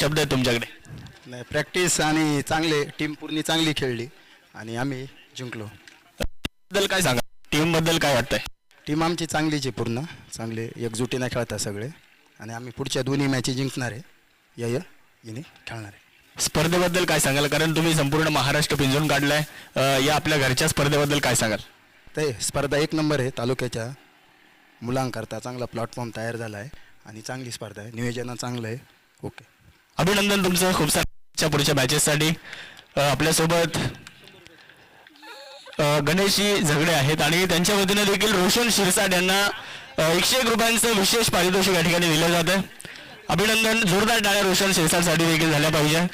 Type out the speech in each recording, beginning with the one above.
शब्द आहे तुमच्याकडे? नाही, प्रॅक्टिस आणि चांगले टीम पूर्ण चांगली खेळली आणि आम्ही जिंकलो. बद्दल काय सांगा, टीम बद्दल काय वाटतंय? टीम आमची चांगलीच आहे, पूर्ण चांगले एकजुटीने खेळतात सगळे आणि आम्ही पुढच्या दोन्ही मॅची जिंकणार आहे. याने खेळणार आहे. स्पर्धेबद्दल काय सांगाल, कारण तुम्ही संपूर्ण महाराष्ट्र पिंजून काढलाय, या आपल्या घरच्या स्पर्धेबद्दल काय सांगाल? ते स्पर्धा एक नंबर आहे. तालुक्याच्या मुलांकरता चांगला प्लॅटफॉर्म तयार झाला आहे आणि चांगली स्पर्धा आहे. नियोजन चांगलं आहे. ओके, अभिनंदन तुमचं खूप साऱ्या पुढच्या मॅचेससाठी. आपल्यासोबत गणेशजी झगडे आहेत आणि त्यांच्या वतीने देखील रोशन शिरसाट यांना 101 रुपयांचं विशेष पारितोषिक या ठिकाणी दिलं जात आहे. अभिनंदन, जोरदार टाळ्या रोशन शिरसाटसाठी देखील झाल्या पाहिजे.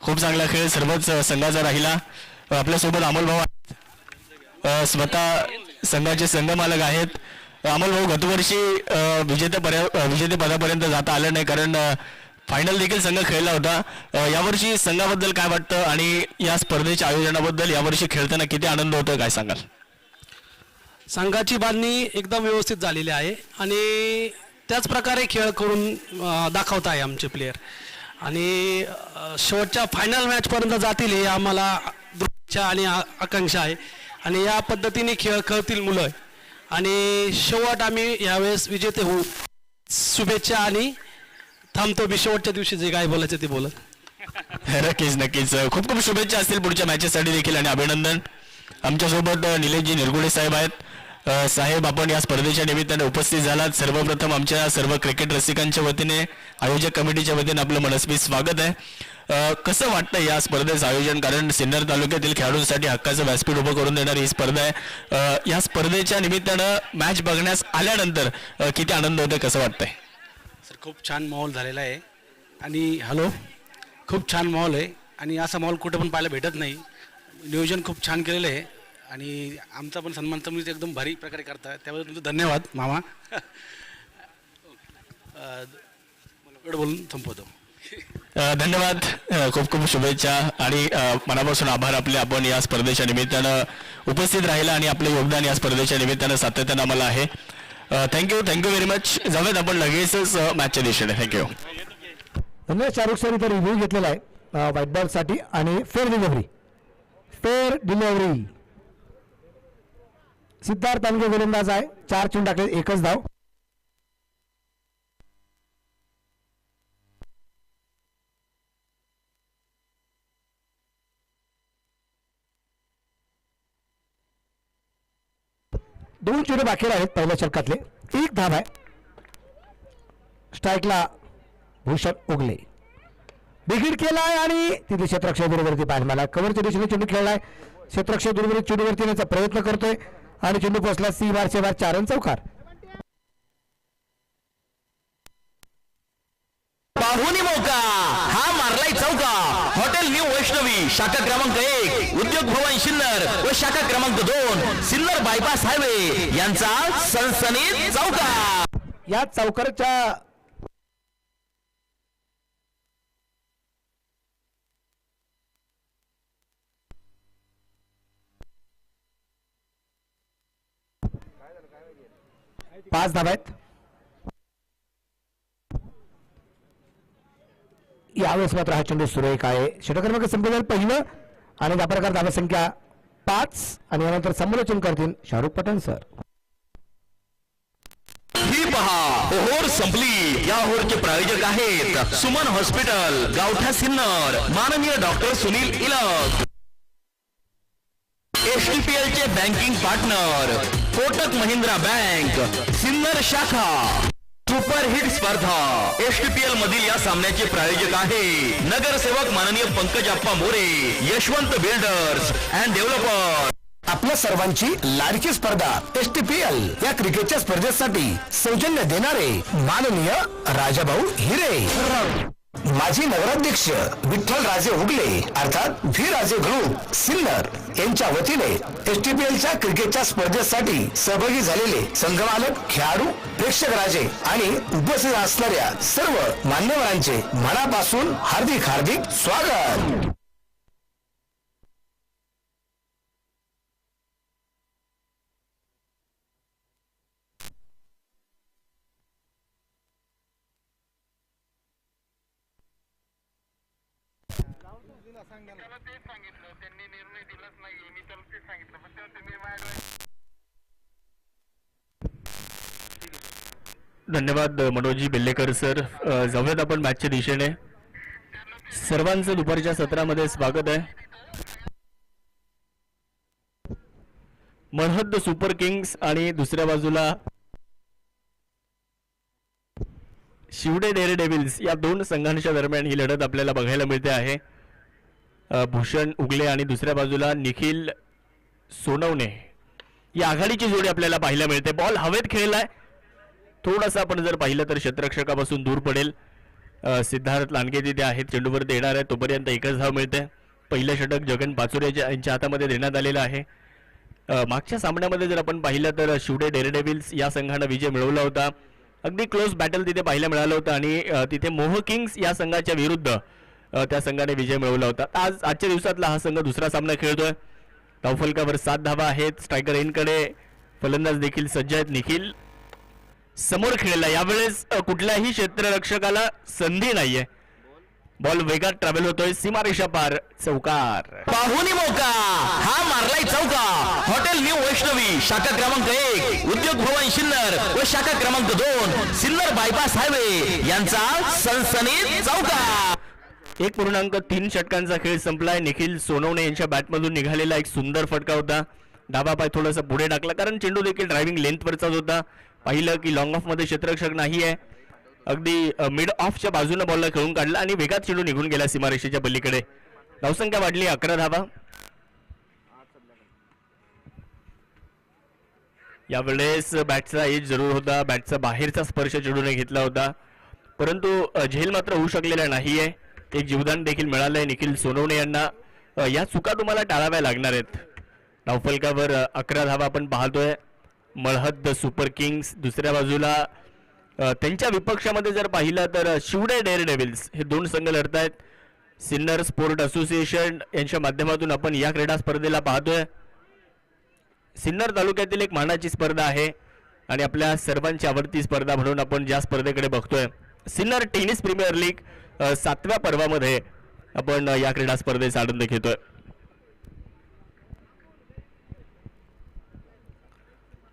खूप चांगला खेळ सर्वच संघाचा राहिला. आपल्यासोबत अमोल भाऊ स्वतः संघाचे संघमालक आहेत. अमोल भाऊ, गतवर्षी विजेतेपदापर्यंत जाता आलं नाही, कारण फायनल देखील संघ खेळला होता. यावर्षी संघाबद्दल काय वाटतं आणि या स्पर्धेच्या आयोजनाबद्दल यावर्षी खेळताना किती आनंद होतो, काय सांगाल? संघाची बांधणी एकदम व्यवस्थित झालेली आहे आणि त्याच प्रकारे खेळ करून दाखवत आहे आमचे प्लेयर आणि शेवटच्या फायनल मॅचपर्यंत जातील हे आम्हाला इच्छा आणि आकांक्षा आहे आणि या पद्धतीने खेळ खेळतील मुलं आणि शेवट आम्ही यावेळेस विजेते होऊ. शुभेच्छा आणि थांबतो मी शेवटच्या दिवशी जे काय बोलायचं ते बोलत. नक्कीच नक्कीच, खूप खूप शुभेच्छा असतील पुढच्या मॅचेससाठी देखील आणि अभिनंदन. आमच्यासोबत निलेशजी निरगुडे साहेब आहेत. साहेब, आपण या स्पर्धेच्या निमित्ताने उपस्थित झालात. सर्वप्रथम आमच्या सर्व क्रिकेट रसिकांच्या वतीने, आयोजक कमिटीच्या वतीने आपलं मनस्वी स्वागत आहे. कसं वाटतं या स्पर्धेचं आयोजन, कारण सिन्नर तालुक्यातील खेळाडूंसाठी हक्काचं व्यासपीठ उभं करून देणारी ही स्पर्धा आहे. या स्पर्धेच्या निमित्तानं मॅच बघण्यास आल्यानंतर किती आनंद होतोय, कसं वाटतंय? सर, खूप छान माहोल झालेला आहे आणि खूप छान माहोल आहे आणि असा माहोल कुठं पण पाहायला भेटत नाही. नियोजन खूप छान केलेलं आहे आणि आमचा पण सन्मान तुम्ही एकदम भारी प्रकारे करता, त्याबद्दल तुमचं धन्यवाद मामा. एवढं बोलून संपवतो. धन्यवाद, खूप खूप शुभेच्छा आणि मनापासून आभार आपले. आपण या स्पर्धेच्या निमित्तानं उपस्थित राहिला आणि आपलं योगदान या स्पर्धेच्या निमित्तानं सातत्यानं आम्हाला आहे. Thank you very much. जाऊयात आपण लगेचच मॅचच्या दिशेने. थँक्यू. धन्यवाद. शाहरुख सर इथं रिव्ह्यू घेतलेला आहे व्हाईट बॉलसाठी आणि फेअर डिलिव्हरी सिद्धार्थ तांगे गोलंदाज आहे. 4 चेंडू टाकले, 1च धाव. दोन चेंडू बाकी आहेत पहिल्या षटकातले. 1 धाव आहे. स्ट्राईकला भूषण उगले बिगिड केलाय आणि तिथे क्षेत्ररक्षक दूरवरती पाय मारला. कव्हरच्या दिशेने चेंडू खेळलाय. क्षेत्ररक्षक दूरवरती चेंडूवरती येण्याचा प्रयत्न करतोय आणि चेंडू पोहोचला सी बार 4 रन चौकार. पाहुणी मौका हा मारलाय चौका. हॉटेल न्यू वैष्णवी शाखा क्रमांक 1 उद्योग भवन सिन्नर व शाखा क्रमांक 2 सिन्नर बायपास हायवे यांचा सनसनीत चौका. या चौकारच्या पाच धावा आहेत. यावेळेस मात्र हा चेंडू सुरेख आहे. षटक्रमांक संपलेलं पहिलं आणि त्या प्रकार धावा संख्या 5 आणि यानंतर समालोचन करतील शाहरुख पठाण सर. ही पहा ओहोर संपली. या ओहोरचे प्रायोजक आहेत सुमन हॉस्पिटल, गावठा सिन्नर, माननीय डॉक्टर सुनील इलक. एसटीपीएल चे banking partner Kotak Mahindra bank Sinnar शाखा. सुपरहिट स्पर्धा एसटीपीएल मधील या सामन्याचे प्रायोजक आहे नगरसेवक माननीय Pankaj Appa More, Yashwant builders and developer. आपल्या सर्वांची लाडकी स्पर्धा एसटीपीएल या क्रिकेटच्या स्पर्धेसाठी सौजन्य देणारे माननीय राजाभाऊ हिरे, माजी नगराध्यक्ष विठ्ठल राजे उगले अर्थात व्ही राजे ग्रुप सिन्नर यांच्या वतीने एसटीपीएलच्या क्रिकेटच्या स्पर्धेसाठी सहभागी झालेले संघमालक, खेळाडू, प्रेक्षक राजे आणि उपस्थित असणाऱ्या सर्व मान्यवरांचे मनापासून हार्दिक स्वागत. धन्यवाद मनोजी बेल्लेकर सर. जाऊयात आपण मॅचच्या दिशेने. सर्वांचं दुपारच्या सत्रामध्ये स्वागत आहे. मळहद्द सुपर किंग्स आणि दुसऱ्या बाजूला शिवडे डेअर डेव्हिल्स या दोन संघांच्या दरम्यान ही लढत आपल्याला बघायला मिळते आहे. भूषण उगले आणि दुसऱ्या बाजूला निखिल सोनवणे या आघाडीची जोडी आपल्याला पाहायला मिळते. बॉल हवेत खेळलाय. थोडासा आपण जर पाहिलं तर क्षेत्ररक्षकापासून दूर पडेल. सिद्धार्थ लांडगे तिथे आहेत, चेंडूवर देणार आहे. तोपर्यंत एकच धाव मिळते. पहिलं षटक जगन पाचोरे यांच्या हातामध्ये देण्यात आलेलं आहे. मागच्या सामन्यामध्ये जर आपण पाहिलं तर शिवडे डेअरडेव्हिल्स या संघानं विजय मिळवला होता. अगदी क्लोज बॅटल तिथे पाहायला मिळालं होतं आणि तिथे मोह किंग्स या संघाच्या विरुद्ध त्या संघाने विजय मिळवला होता. आजच्या दिवसातला हा संघ दुसरा सामना खेळतोय. धावफलकावर 7 धावा आहेत. स्ट्रायकर एनकडे फलंदाज देखील सज्ज आहेत. निखिल समोर खेळला. यावेळेस कुठल्याही क्षेत्ररक्षकाला संधी नाहीये. बॉल वेगात ट्रॅव्हल होतोय. सीमारेषा पार. चौकार. पाहुणी मौका हा मारलाय चौका. हॉटेल न्यू वैष्णवी शाखा क्रमांक 1 उद्योग भवन सिन्नर व शाखा क्रमांक 2 सिन्नर बायपास हायवे यांचा सनसनीत चौका. 1.3 षटकांचा खेळ संपलाय. निखिल सोनवणे यांच्या बॅटमधून निघालेला एक सुंदर फटका होता. डावा पाय थोडासा पुढे टाकला कारण चेंडू देखील ड्रायव्हिंग लेंथवरचाच होता. पाहिलं की लॉंग ऑफ मध्ये क्षेत्ररक्षक नाहीये. अगदी मिड ऑफच्या बाजूने बॉलला खेळून काढला आणि वेगात चेंडू निघून गेला सीमारेषेच्या पलीकडे. धावसंख्या वाढली 11 धावा. यावेळेस बॅटचा एज जरूर होता. बॅटचा बाहेरचा स्पर्श चेंडूने घेतला होता परंतु झेल मात्र होऊ शकलेला नाहीये. एक जीवदान देखील मिळालंय निखिल सोनवणे यांना. या चुका तुम्हाला टाळाव्या लागणार आहेत. धावफलकावर 11 धावा आपण पाहतोय. मळहद्द सुपर किंग्स दुसऱ्या बाजूला त्यांच्या विपक्षामध्ये जर पाहिलं तर शिवडे डेअर डेव्हिल्स हे दोन संघ लढत आहेत. सिन्नर स्पोर्ट असोसिएशन यांच्या माध्यमातून आपण या क्रीडा स्पर्धेला पाहतोय. सिन्नर तालुक्यातील एक मानाची स्पर्धा आहे आणि आपल्या सर्वांची आवडती स्पर्धा म्हणून आपण ज्या स्पर्धेकडे बघतोय सिन्नर टेनिस प्रीमियर लीग 7व्या पर्वामध्ये आपण या क्रीडा स्पर्धेचा आनंद घेतोय.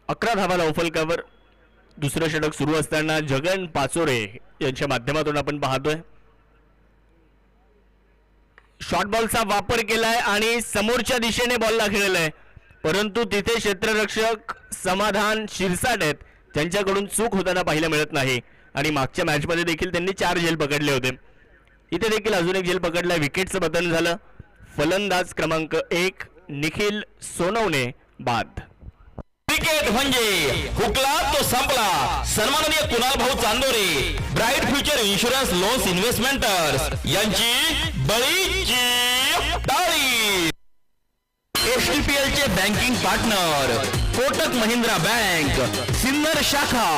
अकरा धावा धावफलकावर. दुसरं षटक सुरू असताना जगन पाचोरे यांच्या माध्यमातून आपण पाहतोय. शॉर्ट बॉलचा वापर केलाय आणि समोरच्या दिशेने बॉलला खेळलाय परंतु तिथे क्षेत्ररक्षक समाधान शिरसाट आहेत. त्यांच्याकडून चूक होताना पाहायला मिळत नाही आणि मागच्या मॅचमध्ये देखील त्यांनी 4 झेल पकडले होते. इथे देखील अजून एक झेल पकडलाय. विकेटचं पतन झालं. फलंदाज क्रमांक 1 निखिल सोनवणे बाद. क्रिकेट म्हणजे हुकला तो संपला. सन्माननीय Kunal Bhau Chandore bright future insurance loans investmenters यांची बळीची टाळी. एसटीपीएल चे banking partner Kotak Mahindra bank Sinnar शाखा.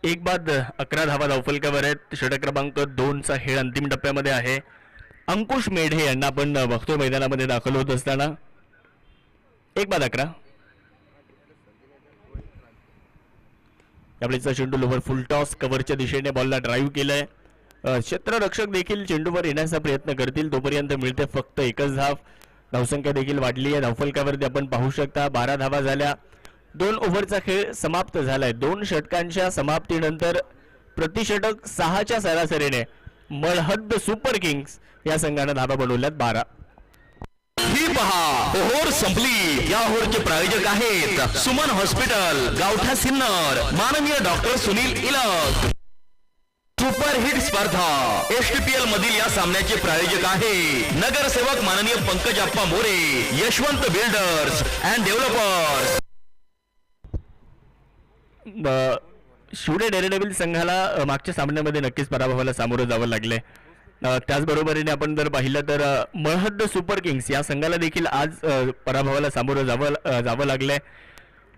एक बाद 11 धावा धावफलकावर आहेत. षटक क्रमांक 2चा खेळ अंतिम टप्प्यामध्ये आहे. अंकुश मेढे यांना आपण बघतोय मैदानामध्ये दाखल होत असताना. 1 बाद 11. यावेळेचा चेंडू लोवर फुल टॉस कव्हरच्या दिशेने बॉलला ड्राईव्ह केलाय. क्षेत्ररक्षक देखील चेंडूवर येण्याचा प्रयत्न करतील तोपर्यंत मिळते फक्त एकच धाव. धावसंख्या देखील वाढली आहे. धावफलकावरती आपण पाहू शकता 12 धावा झाल्या. 2 ओव्हरचा खेळ समाप्त झालाय. 2 षटकांच्या समाप्तीनंतर प्रतिषटक 6च्या सरासरीने मळहद्द सुपर किंग्स या संघाने धावा बनवल्यात 12. ही पहा ओव्हर संपली. या ओव्हरचे प्रायोजक आहेत सुमन हॉस्पिटल गावठा सिन्नर माननीय doctor Sunil Ilak. Super hit स्पर्धा एसटीपीएल मधील या सामन्याचे प्रायोजक आहे नगरसेवक माननीय Pankajappa More Yashwant builders and developers. Shivde daredevil संघाला मागच्या सामन्यामध्ये नक्कीच पराभवाला सामोरं जावं लागलंय. त्याचबरोबरीने आपण जर पाहिलं तर मळहद्द सुपर किंग्स या संघाला देखील आज पराभवाला सामोरं जावं लागलंय.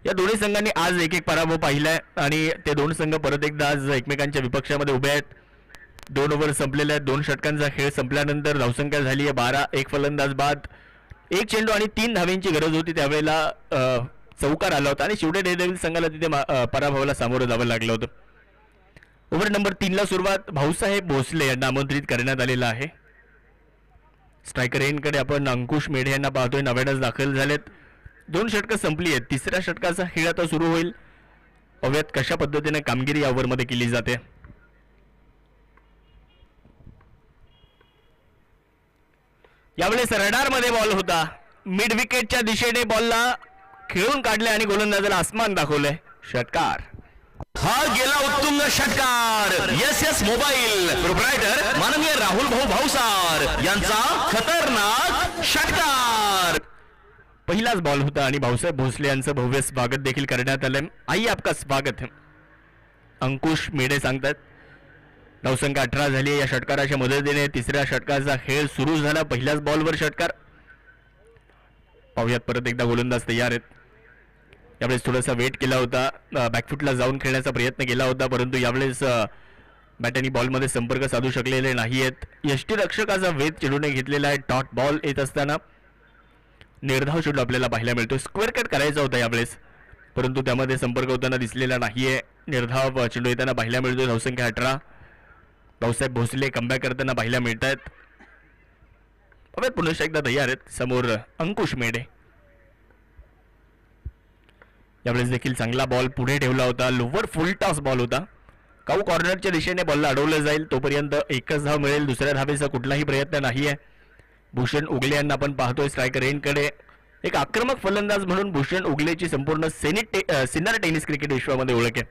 या दोन्ही संघांनी आज एक एक पराभव पाहिलाय आणि ते दोन संघ परत एकदा आज एकमेकांच्या विपक्षामध्ये उभे आहेत. 2 ओव्हर संपलेले आहेत. 2 षटकांचा खेळ संपल्यानंतर धावसंख्या झाली आहे 12. एक फलंदाज बाद, 1 चेंडू आणि 3 धावेंची गरज होती. त्यावेळेला चौकार आला होता आणि शिवडे डेअरडेव्हिल संघाला तिथे पराभवाला सामोरं जावं लागलं होतं. ओव्हर नंबर 3 ला सुरुवात भाऊसाहेब भोसले यांना आमंत्रित करण्यात आलेलं आहे. स्ट्रायकर एंडकडे आपण अंकुश मेढे यांना पाहतोय. 99 दाखल झालेत. 2 षटकं संपली आहेत. 3ऱ्या षटकाचा खेळ आता सुरू होईल. पाहूयात कशा पद्धतीने कामगिरी या ओव्हरमध्ये केली जाते. यावेळेस रडारमध्ये बॉल होता. मिड विकेटच्या दिशेने बॉलला खेळून काढले आणि गोलंदाजाला आसमान दाखवले. षटकार. हा गेला उत्तुंग षटकार. एस मोबाईल प्रोप्रायटर माननीय राहुल भाऊ भाऊसार यांचा खतरनाक षटकार. पहिलाच बॉल होता आणि भाऊसाहेब भोसले यांचं भव्य स्वागत देखील करण्यात आलं. आई आपका स्वागत है, अंकुश मेढे सांगतात. धावसंख्या 18 झाली. या षटकाराच्या मदतीने 3ऱ्या षटकाचा खेळ सुरू झाला. पहिल्याच बॉलवर षटकार. पाहुयात परत एकदा गोलंदाज तयार आहेत. यावेळेस थोडासा वेट केला होता. बॅकफुटला जाऊन खेळण्याचा प्रयत्न केला होता, परंतु यावेळेस बॅट आणि बॉलमध्ये संपर्क साधू शकलेले नाही आहेत. यष्टीरक्षकाचा वेध चेंडूने घेतलेला आहे. डॉट बॉल येत असताना निर्धाव चेंडू आपल्याला पाहायला मिळतो. स्क्वेअर कट करायचा होता यावेळेस, परंतु त्यामध्ये संपर्क होताना दिसलेला नाहीये. निर्धाव चेंडू येताना पाहायला मिळतो. धावसंख्या 18. भाऊसाहेब भोसले कमबॅक करताना पाहायला मिळत आहेत. पुन्हा एकदा तयार आहेत. समोर अंकुश मेढे. यावेळेस देखील चांगला बॉल पुढे ठेवला होता. लोवर फुल टॉस बॉल होता. काऊ कॉर्नरच्या दिशेने बॉलला अडवलं जाईल. तोपर्यंत एकच धाव मिळेल. दुसऱ्या धावेचा कुठलाही प्रयत्न नाहीये. भूषण उगले यांना आपण पाहतोय स्ट्रायकर एंडकडे. एक आक्रमक फलंदाज म्हणून भूषण उगलेची संपूर्ण सिनियर टेनिस क्रिकेट विश्वामध्ये ओळख आहे.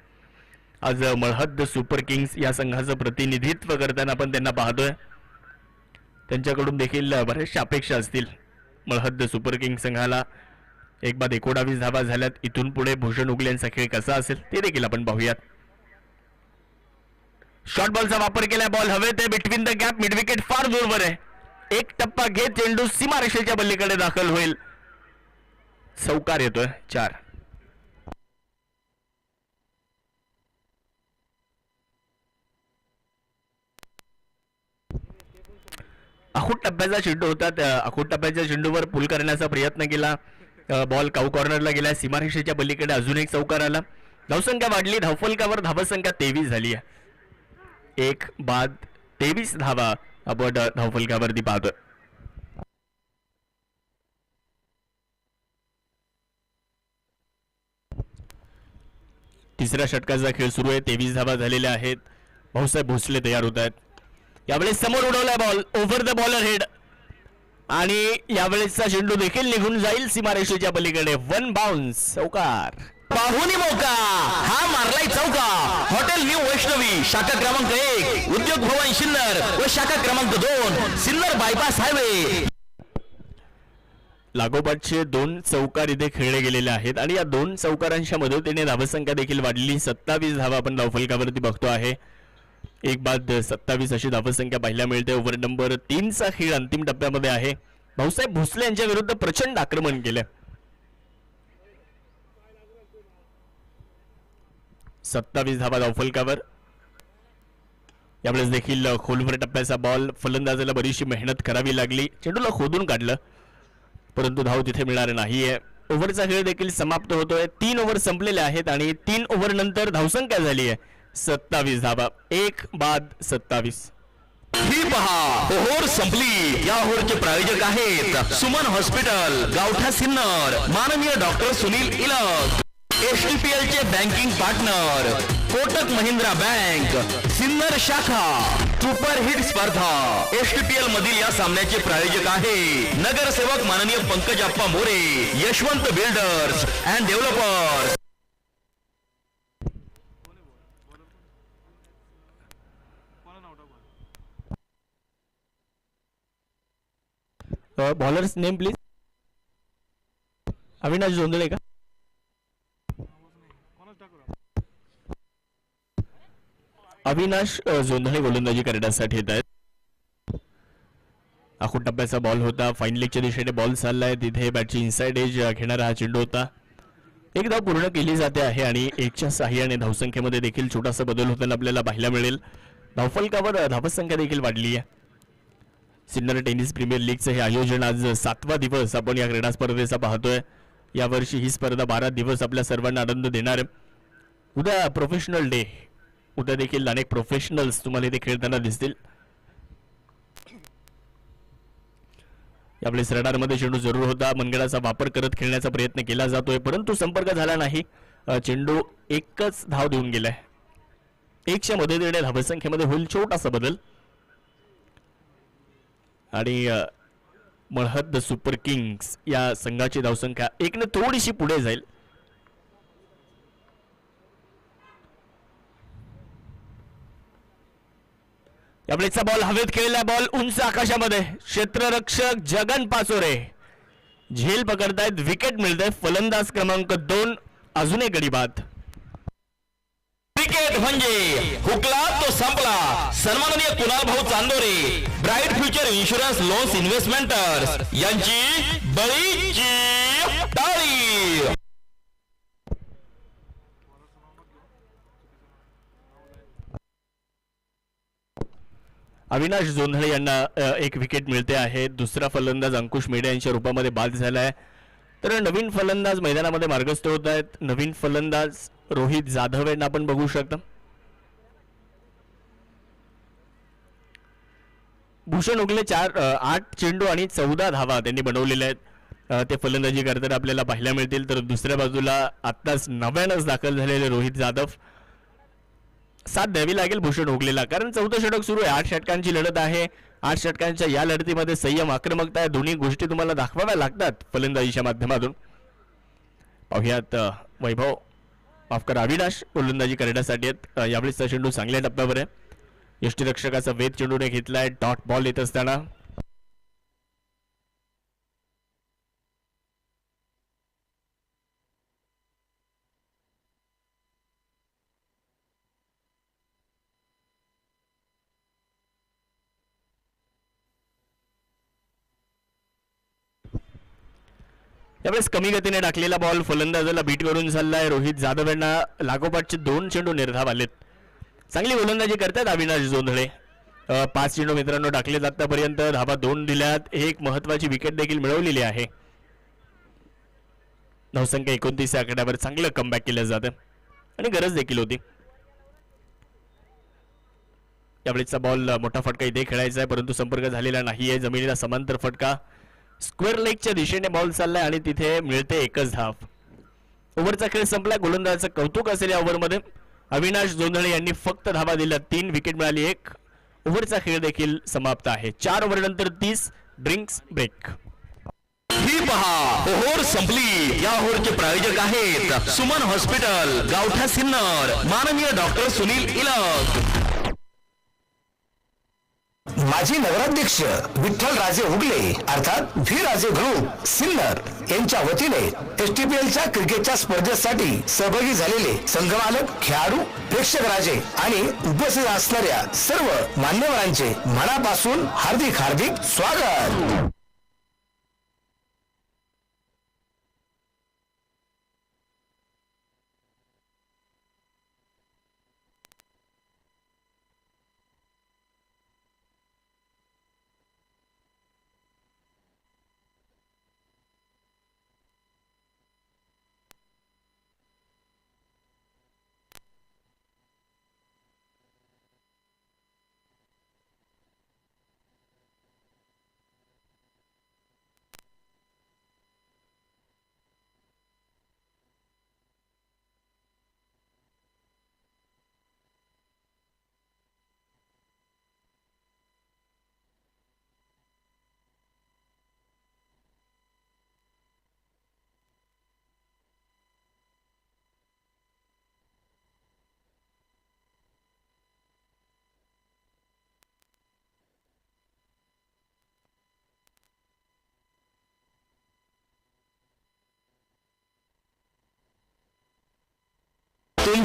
आज मळहद्द सुपर किंग्स या संघाचं प्रतिनिधित्व करताना आपण त्यांना पाहतोय. त्यांच्याकडून देखील बऱ्याचशा अपेक्षा असतील. मळहद्द सुपर किंग्स संघाला 1/19 धावा झाल्यात. इथून पुढे भूषण उगले यांचा खेळ कसा असेल ते देखील आपण पाहूयात. शॉर्ट बॉलचा वापर केलाय. बॉल हवेत आहे. Between the gap. Mid wicket फार दूरवर आहे. एक टप्पा घेत चेंडू सीमारेषेच्या पलीकडे दाखल होईल. चौकार येतोय. 4. आखूट टप्प्याचा चेंडू होता. त्या आखूट टप्प्याच्या चेंडूवर पुल करण्याचा प्रयत्न केला. बॉल काऊ कॉर्नरला गेला. सीमारेषेच्या पलीकडे अजून एक चौकार आला. धावसंख्या वाढली. धावफलकावर धावसंख्या 23 झाली आहे. 1 बाद 23 धावा आपण धावफलकावरती पाहतोय. तिसऱ्या षटकाचा खेळ सुरू आहे. 23 धावा झालेल्या आहेत. भाऊसाहेब भोसले तयार होत आहेत. यावेळेस समोर उडवलाय ball. Over the bowler head आणि यावेळेसचा चेंडू देखील निघून जाईल सीमारेषेच्या पलीकडे. 1 बाउन्स. चौकार. पाहुणी मौका. हा मारलाय चौका. हॉटेल न्यू वैष्णवी शाखा क्रमांक 1 उद्योग भवन सिन्नर व शाखा क्रमांक 2 सिन्नर बायपास हायवे. लागोपाठचे 2 चौकार इथे खेळले गेलेले आहेत आणि या 2 चौकारांच्या मदतीने धावसंख्या देखील वाढली. 27 धावा आपण धावफलकावरती बघतो आहे. 1 बाद 27 अशी धावसंख्या पाहायला मिळते. ओव्हर नंबर 3 चा खेळ अंतिम टप्प्यामध्ये आहे. भाऊसाहेब भोसले यांच्या विरुद्ध प्रचंड आक्रमण केले. 27 धावा धावफलकावर. यावेळेस देखील खोलवर टप्प्याचा बॉल. फलंदाजाला बरीचशी मेहनत करावी लागली. चेंडूला खोदून काढलं, परंतु धाव तिथे मिळणार नाहीये. ओव्हरचा खेळ देखील समाप्त होतोय. 3 ओव्हर संपलेले आहेत आणि 3 ओव्हर नंतर धावसंख्या झाली आहे 27 धावा. 1 बाद 27. ही पहा ओव्हर संपली. या ओव्हरचे प्रायोजक आहेत सुमन हॉस्पिटल गावठा सिन्नर, माननीय डॉक्टर सुनील इलक. एसटीपीएल चे banking partner Kotak Mahindra bank Sinnar शाखा. सुपर हिट स्पर्धा. एसटीपीएल मधील या सामन्याचे प्रायोजक आहे नगरसेवक माननीय Pankaj Appa More, Yashwant builders and developers. Bowlers name please. Avinash Jondhale का? अविनाश जोंधळे गोलंदाजी करण्यासाठी येत आहेत. आखूड टप्प्याचा बॉल होता. फाईन लेगच्या दिशेने बॉल चाललाय. तिथे बॅटची इनसाइड एज घेणारा हा चेंडू होता. एक धाव पूर्ण केली जाते आहे आणि एकच्या साह्याने धावसंख्येमध्ये देखील छोटासा बदल होताना आपल्याला पाहायला मिळेल. धावफलकावर धावसंख्या देखील वाढली आहे. सिन्नर टेनिस प्रीमियर लीगचं हे आयोजन आज 7वा दिवस आपण या क्रीडा स्पर्धेचा पाहतोय. यावर्षी ही स्पर्धा 12 दिवस आपल्या सर्वांना आनंद देणार आहे. उद्या प्रोफेशनल डे. उद्या देखील अनेक प्रोफेशनल्स तुम्हाला इथे खेळताना दिसतील. यावेळेस रडारमध्ये चेंडू जरूर होता. मनगडाचा वापर करत खेळण्याचा प्रयत्न केला जातोय परंतु संपर्क झाला नाही. चेंडू एकच धाव देऊन गेलाय. एकच्या मदतीने धावसंख्येमध्ये होईल छोटासा बदल आणि मळहद सुपर किंग्स या संघाची धावसंख्या एकने थोडीशी पुढे जाईल. यावेळेचा बॉल हवेत खेळला. बॉल उंच आकाशामध्ये. क्षेत्ररक्षक जगन पाचोरे झेल पकडतायत. विकेट मिळते. फलंदाज क्रमांक 2 अजून एक गडी बाद. क्रिकेट म्हणजे हुकला तो संपला. सन्माननीय Kunal Bhau Chandore, bright future insurance loans investmenters यांची बळीची टाळी. अविनाश जोंधळे यांना एक विकेट मिळते आहे. दुसरा फलंदाज अंकुश मेढे यांच्या रूपामध्ये बाद झालाय. तर नवीन फलंदाज मैदानामध्ये मार्गस्थ होत आहेत. नवीन फलंदाज रोहित जाधव यांना आपण बघू शकता. भूषण उगले 8 चेंडू आणि 14 धावा त्यांनी बनवलेल्या आहेत. ते फलंदाजी करताना आपल्याला पाहायला मिळतील. तर दुसऱ्या बाजूला आत्ताच नव्यानंच दाखल झालेले रोहित जाधव. साथ द्यावी लागेल भूषण उगलेला कारण 14 षटक सुरू आहे. 8 षटकांची लढत आहे. 8 षटकांच्या या लढतीमध्ये संयम, आक्रमकता या दोन्ही गोष्टी तुम्हाला दाखवाव्या लागतात फलंदाजीच्या माध्यमातून. पाहुयात वैभव माफ करा अविनाश गोलंदाजी करण्यासाठी आहेत. यावेळेसचा चेंडू चांगल्या टप्प्यावर आहे. यष्टीरक्षकाचा वेध चेंडूने घेतलाय. डॉट बॉल येत असताना यावेळेस कमी गतीने टाकलेला बॉल फलंदाजाला बीट करून चाललाय. रोहित जाधव यांना लागोपाठचे 2 चेंडू निर्धाव आलेत. चांगली गोलंदाजी करतात अविनाश जोंधळे. 5 चेंडू मित्रांनो टाकले आतापर्यंत. धावा 2 दिल्यात. एक महत्वाची विकेट देखील मिळवलेली आहे. धावसंख्या 29 या आकड्यावर चांगलं कमबॅक केलं जातं आणि गरज देखील होती. यावेळेसचा बॉल मोठा फटका इथे खेळायचा आहे परंतु संपर्क झालेला नाहीये. जमिनीला समांतर फटका. स्क्वेअर लेगच्या दिशेने बॉल चाललाय आणि तिथे मिळते एकच धाव. ओव्हरचा खेळ संपला. गोलंदाजाचं कौतुक असेल या ओव्हरमध्ये. अविनाश जोंधळे यांनी फक्त धावा दिल्या. 3 विकेट मिळाली. 1 ओव्हरचा खेळ देखील समाप्त आहे. 4 ओव्हर नंतर 30 ड्रिंक्स ब्रेक. ही पहा ओव्हर संपली. या ओव्हरचे प्रायोजक आहेत सुमन हॉस्पिटल, गावठा सिन्नर, माननीय डॉक्टर सुनील इलक. माजी नगराध्यक्ष विठ्ठल राजे उगले अर्थात व्ही राजे ग्रुप सिन्नर यांच्या वतीने एसटीपीएलच्या क्रिकेटच्या स्पर्धेसाठी सहभागी झालेले संघमालक, खेळाडू, प्रेक्षक राजे आणि उपस्थित असणाऱ्या सर्व मान्यवरांचे मनापासून हार्दिक हार्दिक स्वागत.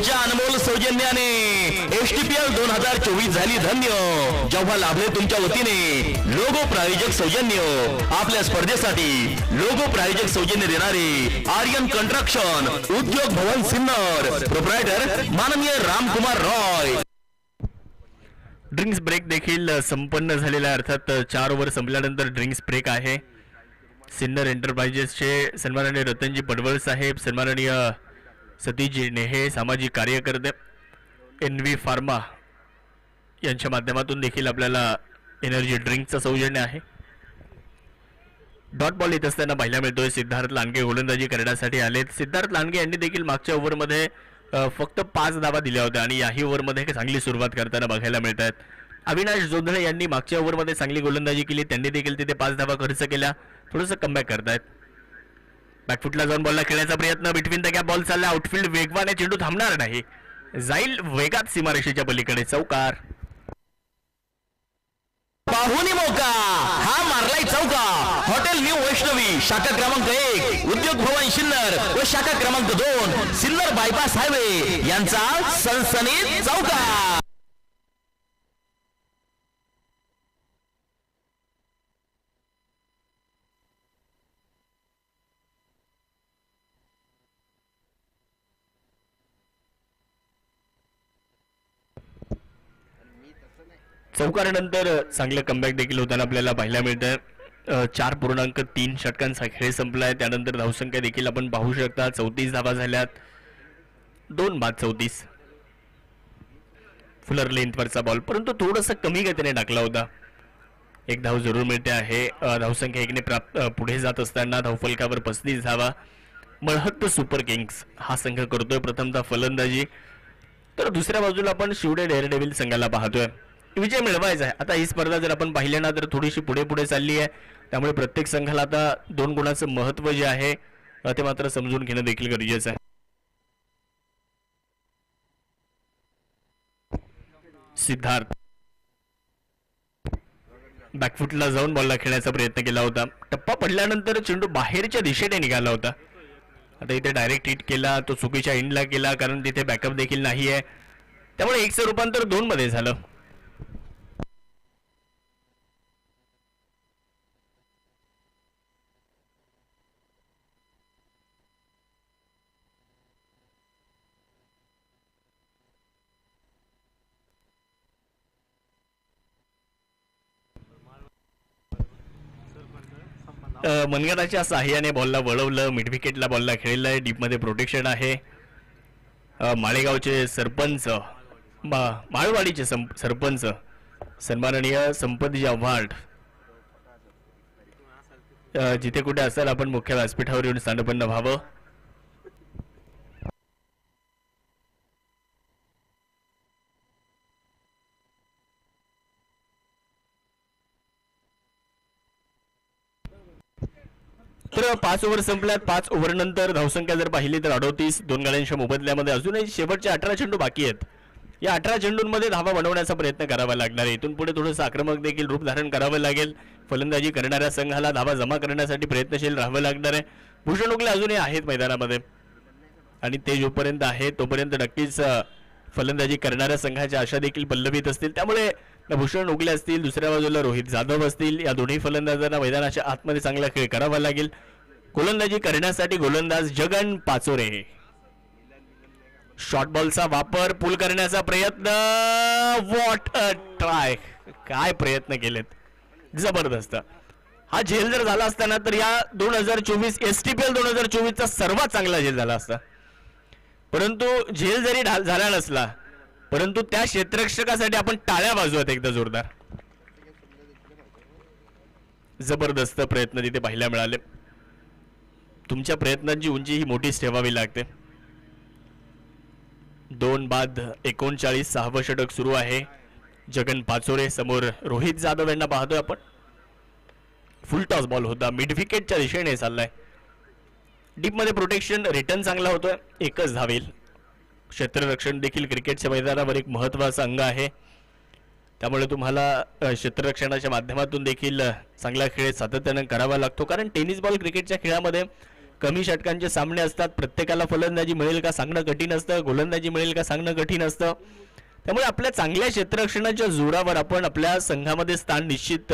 तुमच्या अनमोल सौजन्याने STPL 2024 झाली धन्य. जेव्हा लाभले तुमच्या वतीने लोगो प्रायोजक सौजन्य. आपल्या स्पर्धेसाठी लोगो प्रायोजक सौजन्य देणारे आर्यन कंस्ट्रक्शन, उद्योग भवन सिन्नर, प्रोप्रायटर माननीय रामकुमार रॉय. ड्रिंक्स ब्रेक देखील संपन्न झालेला आहे. अर्थात 4 ओव्हर संपल्यानंतर ड्रिंक्स ब्रेक आहे. सिन्नर एंटरप्राइजेसचे सन्माननीय रतनजी पडवळ साहेब, सन्माननीय सतीशजी नेहे, सामाजिक कार्यकर्ते, NV फार्मा यांच्या माध्यमातून देखील आपल्याला एनर्जी ड्रिंकचं सौजन्य आहे. डॉट बॉल येत असताना पाहायला मिळतोय सिद्धार्थ लांडगे गोलंदाजी करण्यासाठी आलेत. सिद्धार्थ लांडगे यांनी देखील मागच्या ओव्हरमध्ये फक्त 5 धावा दिल्या होत्या आणि याही ओव्हरमध्ये चांगली सुरुवात करताना बघायला मिळत आहेत. अविनाश जोंधळे यांनी मागच्या ओव्हरमध्ये चांगली गोलंदाजी केली, त्यांनी देखील तिथे 5 धावा खर्च केल्या, थोडंसं कमबॅक करतायत. बॅकफुटला जाऊन बॉलला खेळण्याचा प्रयत्न, बिटवीन द गॅप बॉल चालला, आउटफील्ड वेगवान आहे, चेंडू थांबणार नाही, जाईल वेगात सीमारेषेच्या पलीकडे, चौकार. पाहुणी मौका, हा मारलाय चौका. हॉटेल न्यू वैष्णवी, शाखा क्रमांक 1, उद्योग भवन सिन्नर व शाखा क्रमांक 2, सिन्नर बायपास हायवे यांचा सनसनीत चौका. चौकारानंतर चांगलं कमबॅक देखील होताना आपल्याला पाहायला मिळतं. 4.3 षटकांचा खेळ संपलाय. त्यानंतर धावसंख्या देखील आपण पाहू शकता, 34 धावा झाल्यात, 2 बाद 34. फुलर लेंथवरचा बॉल, परंतु थोडंसं कमी गतीने टाकला होता. 1 धाव जरूर मिळते आहे. धावसंख्या 1 ने पुढे जात असताना धावफलकावर 35 धावा. मळहत्त सुपर किंग्स हा संघ करतोय प्रथमतः फलंदाजी, तर दुसऱ्या बाजूला आपण शिवडे डेअरडेव्हिल संघाला पाहतोय. विजय मिळवायचा आहे. आता ही स्पर्धा जर आपण पाहिली ना तर थोडीशी पुढे पुढे चालली आहे, त्यामुळे प्रत्येक संघाला आता 2 गुणाचं महत्त्व जे आहे ते मात्र समजून घेणं देखील गरजेचं आहे. सिद्धार्थ बॅकफुटला जाऊन बॉलला खेळण्याचा प्रयत्न केला होता, टप्पा पडल्यानंतर चेंडू बाहेरच्या दिशेने निघाला होता. आता इथे डायरेक्ट हिट केला, तो चुकीच्या एंडला केला कारण तिथे बॅकअप देखील नाही आहे, त्यामुळे 1चं रूपांतर 2 मध्ये झालं. मनगटाच्या साह्याने बॉलला वळवलं, मिड विकेटला बॉलला खेळलाय, डीपमध्ये प्रोटेक्शन आहे. माळेगावचे सरपंच, माळवाडीचे सरपंच सन्माननीय संपतजी आव्हाड जिथे कुठे असेल आपण मुख्य व्यासपीठावर येऊन स्थानपन्न व्हावं. तर 5 ओव्हर संपल्यात. 5 ओव्हर नंतर धावसंख्या जर पाहिली तर 38, 2 गाड्यांच्या मोबदल्यामध्ये अजूनही शेवटचे 18 चेंडू बाकी आहेत. या 18 चेंडूंमध्ये धावा बनवण्याचा प्रयत्न करावा लागणार आहे. इथून पुढे थोडंसं आक्रमक देखील रूप धारण करावं लागेल. फलंदाजी करणाऱ्या संघाला धावा जमा करण्यासाठी प्रयत्नशील राहावं लागणार आहे. भूषण उगले अजूनही आहेत मैदानामध्ये आणि ते जोपर्यंत आहे तोपर्यंत नक्कीच फलंदाजी करणाऱ्या संघाच्या आशा देखील पल्लवित असतील. त्यामुळे भूषण उगले असतील, दुसऱ्या बाजूला रोहित जाधव असतील, या दोन्ही फलंदाजांना मैदानाच्या आतमध्ये चांगला खेळ करावा लागेल. गोलंदाजी करण्यासाठी गोलंदाज जगन पाचोरे. शॉर्ट बॉलचा वापर, पुल करण्याचा प्रयत्न, व्हॉट अ ट्राय, काय प्रयत्न केलेत, जबरदस्त. हा झेल जर झाला असताना तर या 2024 STPL 2024 चा सर्वात चांगला झेल झाला असता. परंतु झेल जरी झाला नसला परंतु त्या क्षेत्ररक्षकासाठी आपण टाळ्या वाजवत एकदा जोरदार. जबरदस्त प्रयत्न तिथे पाहायला मिळाले. तुमच्या प्रयत्नांची उंची ही मोठीच ठेवावी लागते. 2 बाद 39, 6वं षटक सुरू आहे. जगन पाचोरे समोर रोहित जाधव यांना पाहतोय आपण. फुल टॉस बॉल होता, मिड विकेटच्या दिशेने चाललाय. डीप मध्ये प्रोटेक्शन, रिटर्न चांगला होतोय, 1च धावेल. क्षेत्ररक्षण देखील क्रिकेटच्या मैदानावर एक महत्त्वाचा अंग आहे, त्यामुळे तुम्हाला क्षेत्ररक्षणाच्या माध्यमातून देखील चांगला खेळ सातत्याने करावा लागतो. कारण टेनिस बॉल क्रिकेटच्या खेळामध्ये कमी षटकांचे सामने असतात. प्रत्येकाला फलंदाजी मिळेल का सांगणं कठीण असतं, गोलंदाजी मिळेल का सांगणं कठीण असतं. त्यामुळे आपल्या चांगल्या क्षेत्ररक्षणाच्या जोरावर आपण आपल्या संघामध्ये स्थान निश्चित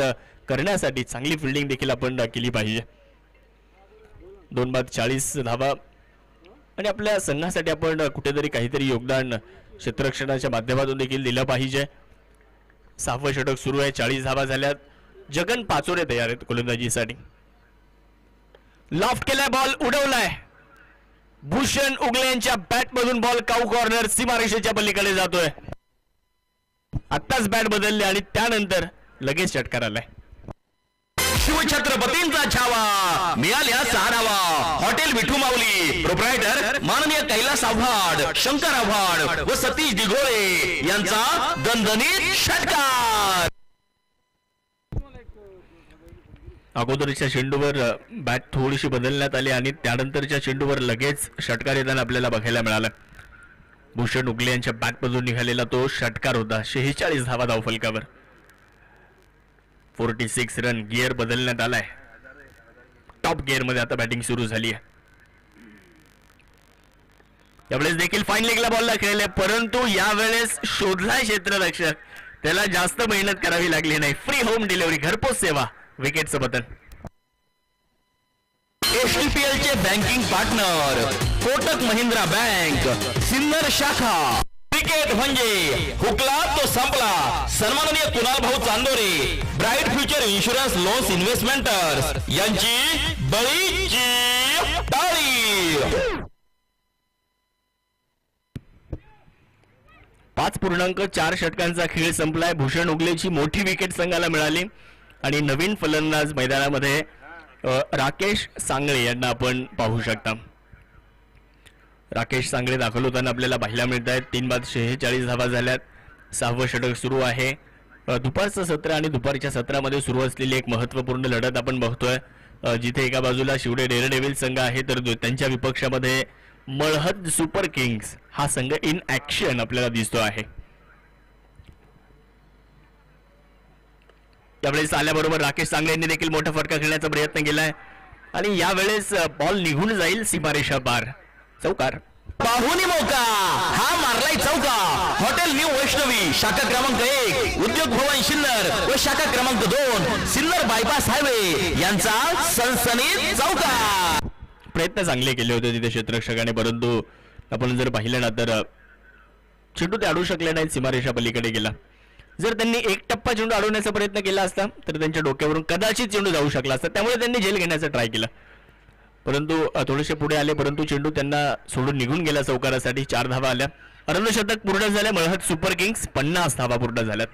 करण्यासाठी चांगली फिल्डिंग देखील आपण केली पाहिजे. 2 बाद 40 धावा आणि आपल्या संघासाठी आपण कुठेतरी काहीतरी योगदान क्षेत्ररक्षणाच्या माध्यमातून देखील दिलं पाहिजे. 6वं षटक सुरू आहे. 40 धावा झाल्यात. जगन पाचोरे तयार आहेत गोलंदाजीसाठी. लॉफ्ट केलाय, बॉल उडवलाय. भूषण उगले यांच्या बॅट मधून बॉल काऊ कॉर्नर सीमारेषेच्या पलीकडे जातोय. आत्ताच बॅट बदलले आणि त्यानंतर लगेच षटकार आलाय. शिवछत्रपतींचा छावा मिळाल्या 6 धावा. हॉटेल विठू माऊली प्रोप्रायटर माननीय कैलास आव्हाड, शंकर आव्हाड व सतीश दिघोळे यांचा दणदणीत षटकार. अगोदरच्या चेंडूवर बॅट थोडीशी बदलण्यात आली आणि त्यानंतरच्या चेंडूवर लगेच षटकार येताना आपल्याला बघायला मिळाला. भूषण उगले यांच्या बॅटमधून निघालेला तो षटकार होता. 46 धावा धावफलकावर. 46 रन. गिअर बदलण्यात आलाय. टॉप गिअर मध्ये आता बॅटिंग सुरू झाली आहे. यावेळेस देखील फाईन लेगला बॉलला खेळले, परंतु यावेळेस शोधलाय क्षेत्ररक्षक. त्याला जास्त मेहनत करावी लागली नाही. फ्री होम डिलिव्हरी, घरपोच सेवा, विकेटचं बटन. एसटीपीएल चे banking partner Kotak Mahindra bank, Sinnar शाखा. क्रिकेट म्हणजे हुकला तो संपला. सन्माननीय Kunal Bhau Chandore, bright future insurance loans investmenters यांची बळीची टाळी. 5.4 षटकांचा खेळ संपलाय. भूषण उगलेची मोठी विकेट संघाला मिळाली आणि नवीन फलंदाज मैदानामध्ये राकेश सांगळे यांना आपण पाहू शकता. राकेश सांगळे दाखल होताना आपल्याला पाहायला मिळत आहेत. 3 बाद 46 धावा झाल्यात. 6वं षटक सुरू आहे. दुपारचं सत्र आणि दुपारच्या सत्रामध्ये सुरू असलेली एक महत्त्वपूर्ण लढत आपण बघतोय, जिथे एका बाजूला शिवडे डेअरडेव्हिल संघ आहे तर त्यांच्या विपक्षामध्ये मळहद सुपर किंग्स हा संघ इन ऍक्शन आपल्याला दिसतो आहे. त्यावेळेस आल्याबरोबर राकेश सांगळे यांनी देखील मोठा फटका खेळण्याचा प्रयत्न केलाय आणि यावेळेस बॉल निघून जाईल सीमारेषा पार. चौकार. पाहुणी मौका हा मारलाय चौका. हॉटेल न्यू वैष्णवी शाखा क्रमांक 1, उद्योग भवन सिन्नर व शाखा क्रमांक 2 सिन्नर बायपास हायवे यांचा सनसनीत चौका. प्रयत्न चांगले केले होते तिथे क्षेत्ररक्षकाने, परंतु आपण जर पाहिलं ना तर चेंडू ते अडू शकले नाहीत. सीमारेषा पलीकडे गेला. जर त्यांनी एक टप्पा चेंडू अडवण्याचा प्रयत्न केला असता तर त्यांच्या डोक्यावरून कदाचित चेंडू जाऊ शकला असता. त्यामुळे त्यांनी झेल घेण्याचा ट्राय केला, परंतु थोडेसे पुढे आले, परंतु चेंडू त्यांना सोडून निघून गेला चौकारासाठी. 4 धावा आल्या. अर्धशतक पूर्ण झाले. मळहद सुपर किंग्स 50 धावा पूर्ण झाल्यात.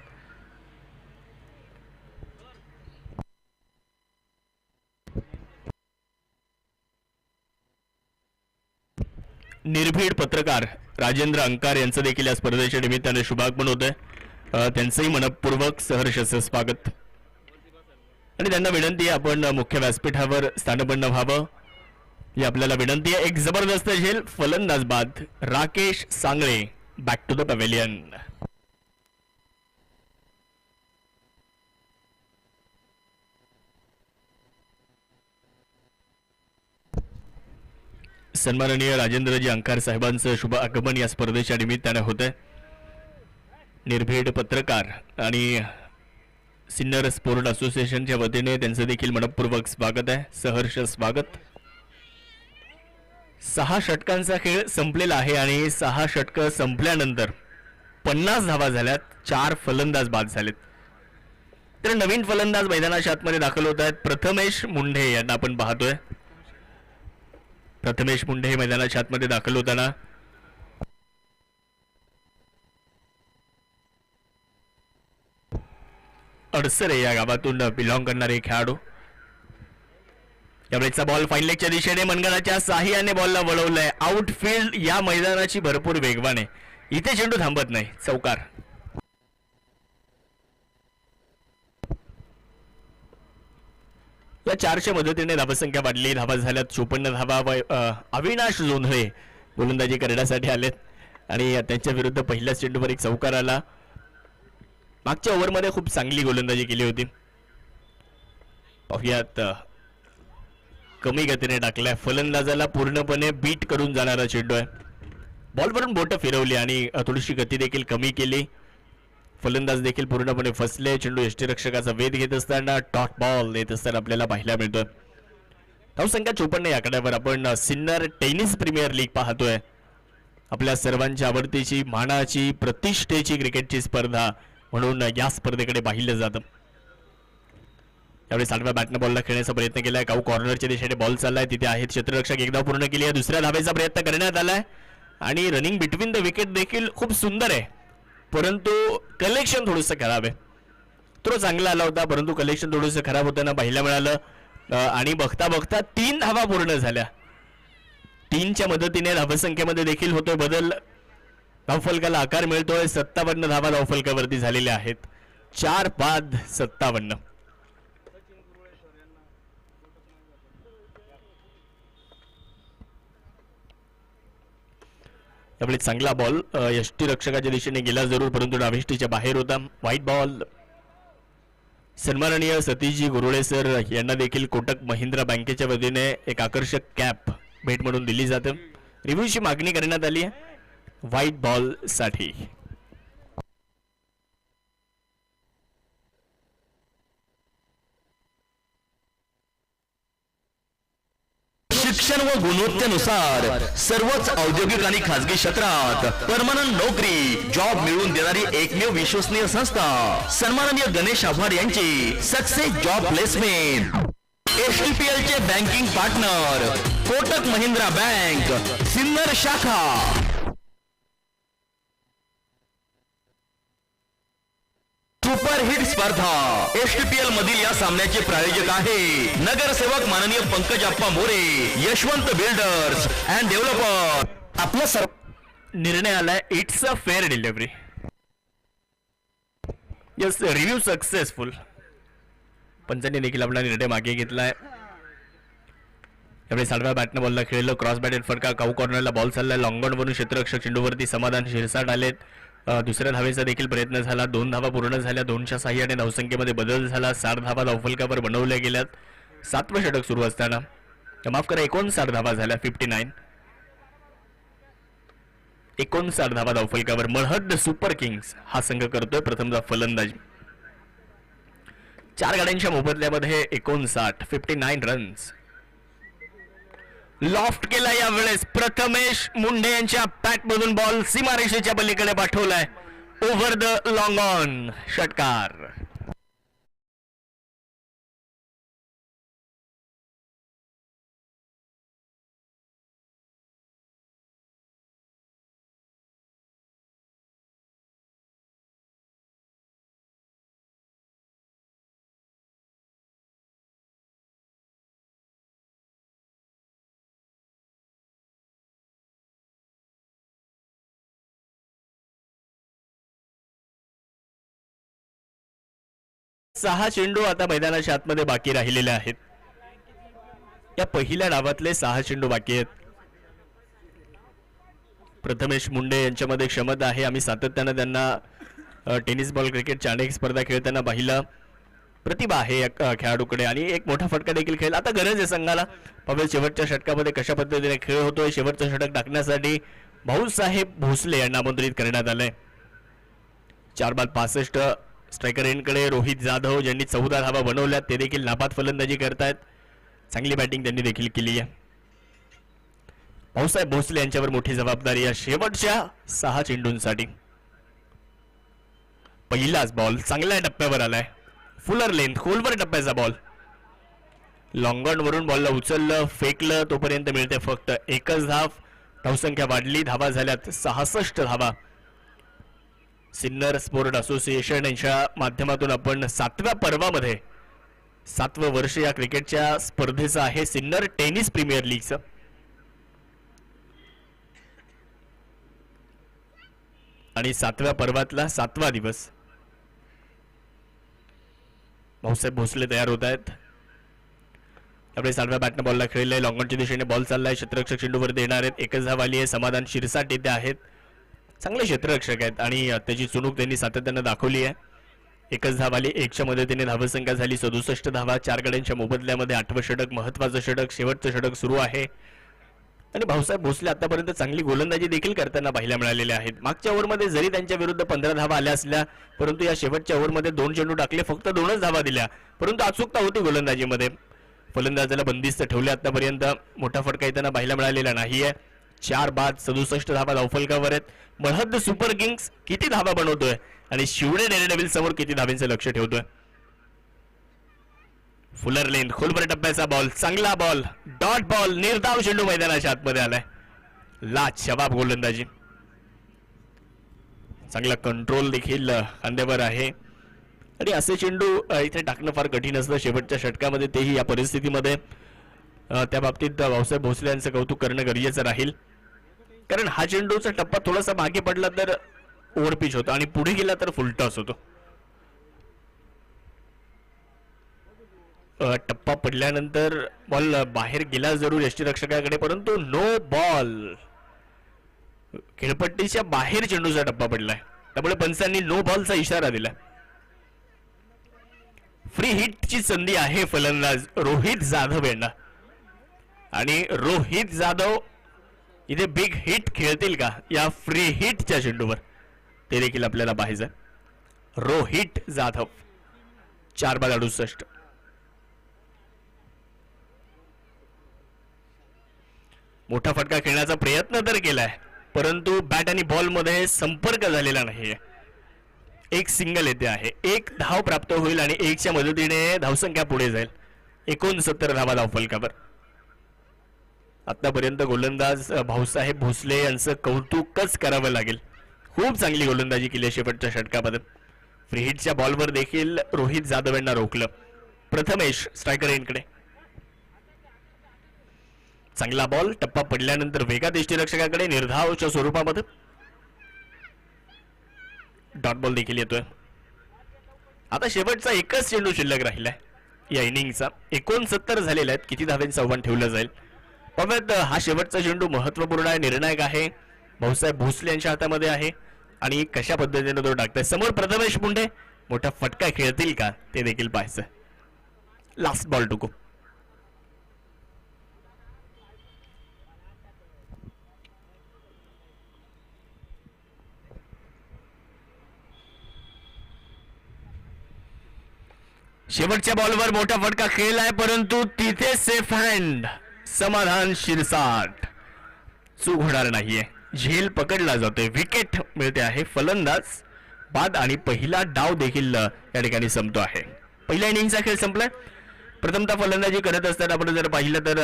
निर्भीड पत्रकार राजेंद्र अंकार यांचं देखील या स्पर्धेच्या निमित्ताने शुभागमन होतंय. त्यांचंही मनपूर्वक सहर्ष स्वागत आणि त्यांना विनंती आहे आपण मुख्य व्यासपीठावर स्थानपन्न व्हावं ही आपल्याला विनंती आहे. एक जबरदस्त झेल. फलंदाज बाद Rakesh Sangle. Back to the pavilion. सन्माननीय राजेंद्रजी अंकार साहेबांचं शुभ आगमन या स्पर्धेच्या निमित्ताने होतंय. निर्भीड पत्रकार आणि सिन्नर स्पोर्ट असोसिएशनच्या वतीने त्यांचं देखील मनपूर्वक स्वागत आहे. सहर्ष स्वागत. 6 षटकांचा खेळ संपलेला आहे आणि 6 षटकं संपल्यानंतर 50 धावा झाल्यात. 4 फलंदाज बाद झालेत. तर नवीन फलंदाज मैदानाच्या आतमध्ये दाखल होत आहेत. प्रथमेश मुंढे यांना आपण पाहतोय. प्रथमेश मुंढे हे मैदानाच्या आतमध्ये दाखल होताना अडसरे या गावातून बिलॉंग करणारे खेळाडू. यावेळेचा बॉल फाईन लेगच्या दिशेने मनगणाच्या साह्याने बॉलला वळवलंय. आउटफील्ड या मैदानाची भरपूर वेगवान आहे. इथे चेंडू थांबत नाही. चौकार. या 4च्या मदतीने धावसंख्या वाढली. धावा झाल्यात 54 धावा. अविनाश जोंधळे गोलंदाजी करण्यासाठी आलेत आणि त्यांच्या विरुद्ध पहिल्याच चेंडूवर एक चौकार आला. मागच्या ओव्हरमध्ये खूप चांगली गोलंदाजी केली होती. पाहुयात कमी गतीने टाकलाय. फलंदाजाला पूर्णपणे बीट करून जाणारा चेंडू आहे. बॉलवरून बोटं फिरवली आणि थोडीशी गती देखील कमी केली. फलंदाज देखील पूर्णपणे फसले. चेंडू यष्टीरक्षकाचा वेध घेत असताना डॉट बॉल येत असताना आपल्याला पाहायला मिळतोय. धावसंख्या 54 या आकड्यावर आपण सिन्नर टेनिस प्रीमियर लीग पाहतोय. आपल्या सर्वांच्या आवडतीची, मानाची, प्रतिष्ठेची क्रिकेटची स्पर्धा म्हणून या स्पर्धेकडे पाहिलं जातं. यावेळी 7व्या बॅटनं बॉलला खेळण्याचा प्रयत्न केलाय. काऊ कॉर्नरच्या दिशेने बॉल चाललाय. तिथे आहेत क्षेत्ररक्षक एकदा पूर्ण केली आहे. दुसऱ्या धावेचा प्रयत्न करण्यात आलाय आणि रनिंग बिटवीन द विकेट देखील खूप सुंदर आहे, परंतु कलेक्शन थोडंसं खराब आहे. थ्रो चांगला आला होता, परंतु कलेक्शन थोडंसं खराब होताना पाहायला मिळालं. आणि बघता बघता 3 धावा पूर्ण झाल्या. 3च्या मदतीने धावसंख्येमध्ये देखील होतोय बदल. धावफलकाला आकार मिळतोय. 57 धावा धावफलकावरती झालेल्या आहेत. 4 बाद 57. त्यामुळे चांगला बॉल यष्टीरक्षकाच्या दिशेने गेला जरूर, परंतु डावेष्टीच्या बाहेर होता. White ball. सन्माननीय सतीशजी गुरुळे सर यांना देखील कोटक महिंद्रा बँकेच्या वतीने एक आकर्षक कॅप भेट म्हणून दिली जाते. रिव्ह्यूची मागणी करण्यात आली आहे व्हाईट बॉल साठी. शिक्षण व गुणवत्तेनुसार सर्वच औद्योगिक आणि खासगी क्षेत्रात परमनंट नोकरी जॉब मिळवून देणारी एकमेव विश्वसनीय संस्था सन्माननीय गणेश आव्हाड यांची सक्सेस जॉब प्लेसमेंट. STPL चे banking partner Kotak Mahindra bank Sinnar शाखा. सुपरहिट स्पर्धा STPL मधील या सामन्याचे प्रायोजक आहे नगरसेवक माननीय Pankaj Appa More, Yashwant builders and developer. आपला निर्णय आलाय it's a fair delivery. Yes, review successful. पंचांनी देखील आपला निर्णय मागे घेतलाय. त्यामुळे 7व्या बॅटनं बॉलला खेळलं. क्रॉस बॅटेड फटका. काऊ कॉर्नरला बॉल चाललाय. लॉंगॉन वरून क्षेत्ररक्षक चेंडूवरती समाधान शिरसाट आलेत. दुसऱ्या धावेचा देखील प्रयत्न झाला. 2 धावा पूर्ण झाल्या. 2च्या साह्याने धावसंख्येमध्ये बदल झाला. 60 धावा धावफलकावर बनवल्या गेल्यात. 7वं षटक सुरू असताना, माफ करा, 59 धावा झाल्या. 59 धावा धावफलकावर. मळहद सुपर किंग्स हा संघ करतोय प्रथमदा फलंदाजी. 4 गाड्यांच्या मोबदल्यामध्ये 59 रन्स. लॉफ्ट केला यावेळेस. प्रथमेश मुंडे यांच्या पॅट मधून बॉल सीमारेषेच्या पलीकडे पाठवलाय. Over the long on. षटकार. सहा चेंडू आता मैदानाच्या आतमध्ये बाकी राहिलेले आहेत. या पहिल्या डावातले 6 चेंडू बाकी आहेत. प्रथमेश मुंडे यांच्यामध्ये क्षमता आहे. आम्ही सातत्याने त्यांना टेनिस बॉल क्रिकेटच्या अनेक स्पर्धा खेळताना पाहिलं. प्रतिभा आहे या खेळाडूकडे आणि एक मोठा फटका देखील खेळ. आता गरज आहे संघाला. पवेल शेवटच्या षटकामध्ये कशा पद्धतीने खेळ होतोय. शेवटचं षटक टाकण्यासाठी भाऊसाहेब भोसले यांना आमंत्रित करण्यात आलंय. 4 बाद 65. स्ट्रायकर एंडकडे रोहित जाधव ज्यांनी 14 धावा बनवल्यात, ते देखील नाबाद फलंदाजी करतायत. चांगली बॅटिंग त्यांनी देखील केली आहे. भाऊसाहेब भोसले यांच्यावर मोठी जबाबदारी या शेवटच्या 6 चेंडूंसाठी. पहिलाच बॉल चांगल्या टप्प्यावर आलाय. फुलर लेंथ, खोलवर टप्प्याचा बॉल. लॉंगॉन वरून बॉलला उचललं, फेकलं, तोपर्यंत मिळते फक्त एकच धाव. धावसंख्या वाढली. धावा झाल्यात 66 धावा. सिन्नर स्पोर्ट असोसिएशन यांच्या माध्यमातून आपण 7व्या पर्वामध्ये 7वं वर्ष या क्रिकेटच्या स्पर्धेचं आहे सिन्नर टेनिस प्रीमियर लीगचं. आणि 7व्या पर्वातला 7वा दिवस. भाऊसाहेब भोसले तयार होत आहेत. त्यामुळे 7व्या बॅटनं बॉलला खेळलाय. लॉंगॉनच्या दिशेने बॉल चाललाय. क्षेत्ररक्षक चेंडूवर देणार आहेत. एकच धाव आली आहे. समाधान शिरसाट येथे आहेत. चांगले क्षेत्ररक्षक आहेत आणि त्याची चुणूक त्यांनी सातत्याने दाखवली आहे. एकच धाव आली. एकच्या मदतीने धावसंख्या झाली 67 धावा. 4 गड्यांच्या मोबदल्यामध्ये 8वं षटक, महत्वाचं षटक, शेवटचं षटक सुरू आहे. आणि भाऊसाहेब भोसले आतापर्यंत चांगली गोलंदाजी देखील करताना पाहायला मिळालेल्या आहेत. मागच्या ओव्हरमध्ये जरी त्यांच्या विरुद्ध 15 धावा आल्या असल्या, परंतु या शेवटच्या ओव्हरमध्ये 2 चेंडू टाकले, फक्त 2च धावा दिल्या, परंतु अचूकता होती गोलंदाजीमध्ये. फलंदाजाला बंदिस्त ठेवले. आतापर्यंत मोठा फटका येताना पाहायला मिळालेला नाहीये. 4 बाद 67 धावा धावफलकावर आहेत. बळहद्द सुपर किंग्स किती धावा बनवतोय आणि शिवडे डेअरडेव्हिल्स समोर किती धावांचं लक्ष ठेवतोय. फुलर लेन खोलवर टप्प्याचा बॉल, चांगला बॉल, डॉट बॉल, निर्धाव चेंडू मैदानाच्या आतमध्ये आलाय. लाजवाब गोलंदाजी, चांगला कंट्रोल देखील खांद्यावर आहे. आणि असे चेंडू इथे टाकणं फार कठीण असतं शेवटच्या षटकामध्ये, तेही या परिस्थितीमध्ये. त्या बाबतीत भाऊसाहेब भोसले यांचं कौतुक करणं गरजेचं राहील, कारण हा चेंडूचा टप्पा थोडासा मागे पडला तर ओव्हरपिच होतो आणि पुढे गेला तर फुल टॉस होतो. टप्पा पडल्यानंतर बॉल बाहेर गेला जरूर यष्टीरक्षकाकडे, परंतु नो बॉल, खेळपट्टीच्या बाहेर चेंडूचा टप्पा पडलाय, त्यामुळे पंचांनी नो बॉलचा इशारा दिला. फ्री हिटची संधी आहे फलंदाज रोहित जाधव यांना, आणि रोहित जाधव इथे बिग हिट खेळतील का या फ्री हिटच्या चेंडूवर, ते देखील आपल्याला पाहायचं. रोहित जाधव 4 बाद 68. मोठा फटका खेळण्याचा प्रयत्न तर केलाय, परंतु बॅट आणि बॉल मध्ये संपर्क झालेला नाहीये. एक सिंगल येते आहे, 1 धाव प्राप्त होईल आणि 1च्या मदतीने धावसंख्या पुढे जाईल. 69 धावा धावफलकावर. आतापर्यंत गोलंदाज भाऊसाहेब भोसले यांचं कौतुकच करावं लागेल. खूप चांगली गोलंदाजी केली शेवटच्या षटकामध्ये. फ्री हिटच्या बॉलवर देखील रोहित जाधव यांना रोखलं. प्रथमेश स्ट्रायकर एंडकडे, चांगला बॉल, टप्पा पडल्यानंतर वेगात यष्टीरक्षकाकडे निर्धावच्या स्वरूपामध्ये. डॉट बॉल देखील येतोय. आता शेवटचा एकच चेंडू शिल्लक राहिलाय या इनिंगचा. 69 झालेले आहेत. किती धावांचं आव्हान ठेवलं जाईल पाहूयात. हा शेवटचा चेंडू महत्वपूर्ण आहे, निर्णायक आहे, भाऊसाहेब भोसले यांच्या हातामध्ये आहे आणि कशा पद्धतीने तो टाकताय. समोर प्रथमेश मुंडे मोठा फटका खेळतील का ते देखील पाहायचं. Last ball to go. शेवटच्या बॉलवर मोठा फटका खेळलाय, परंतु तिथे सेफ हँड समाधान शिरसाट, चूक होणार नाहीये. झेल पकडला जातोय, विकेट मिळते आहे. फलंदाज बाद आणि पहिला डाव देखील या ठिकाणी संपतो आहे. पहिल्या इनिंगचा खेळ संपलाय. प्रथमतः फलंदाजी करत असताना आपण जर पाहिलं तर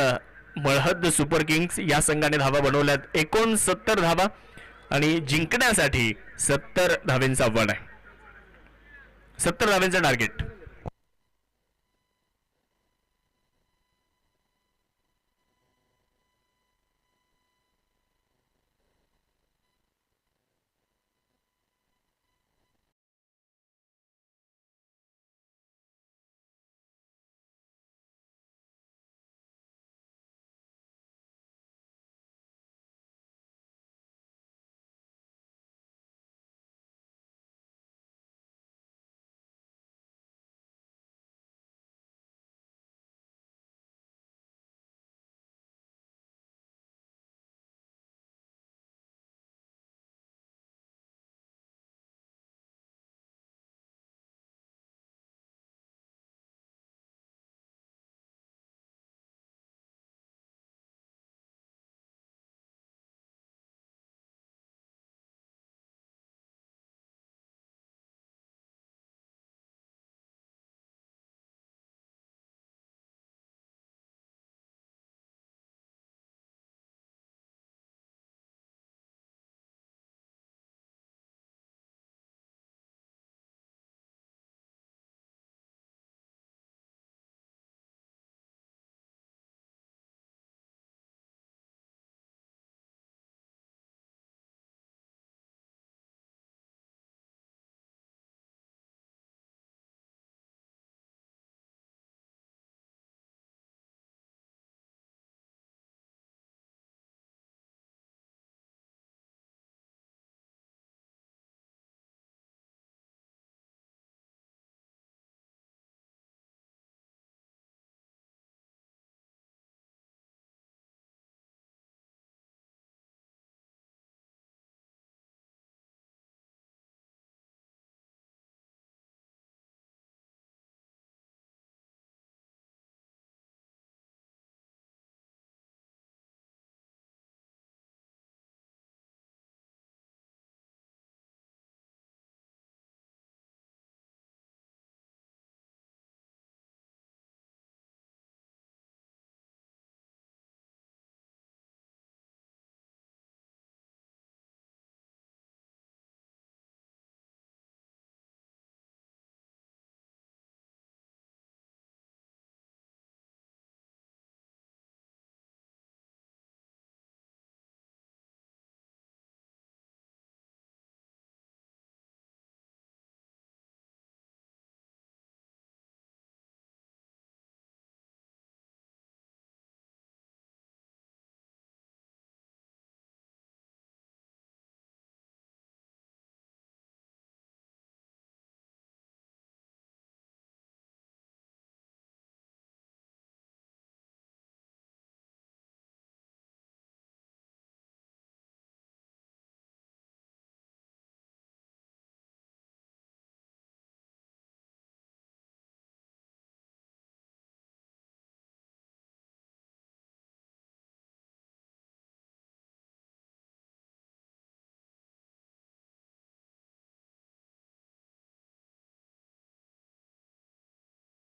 बळहद्द सुपर किंग्स या संघाने धावा बनवल्यात 69 धावा आणि जिंकण्यासाठी 70 धावांचं आव्हान आहे. 70 धावांचं टार्गेट.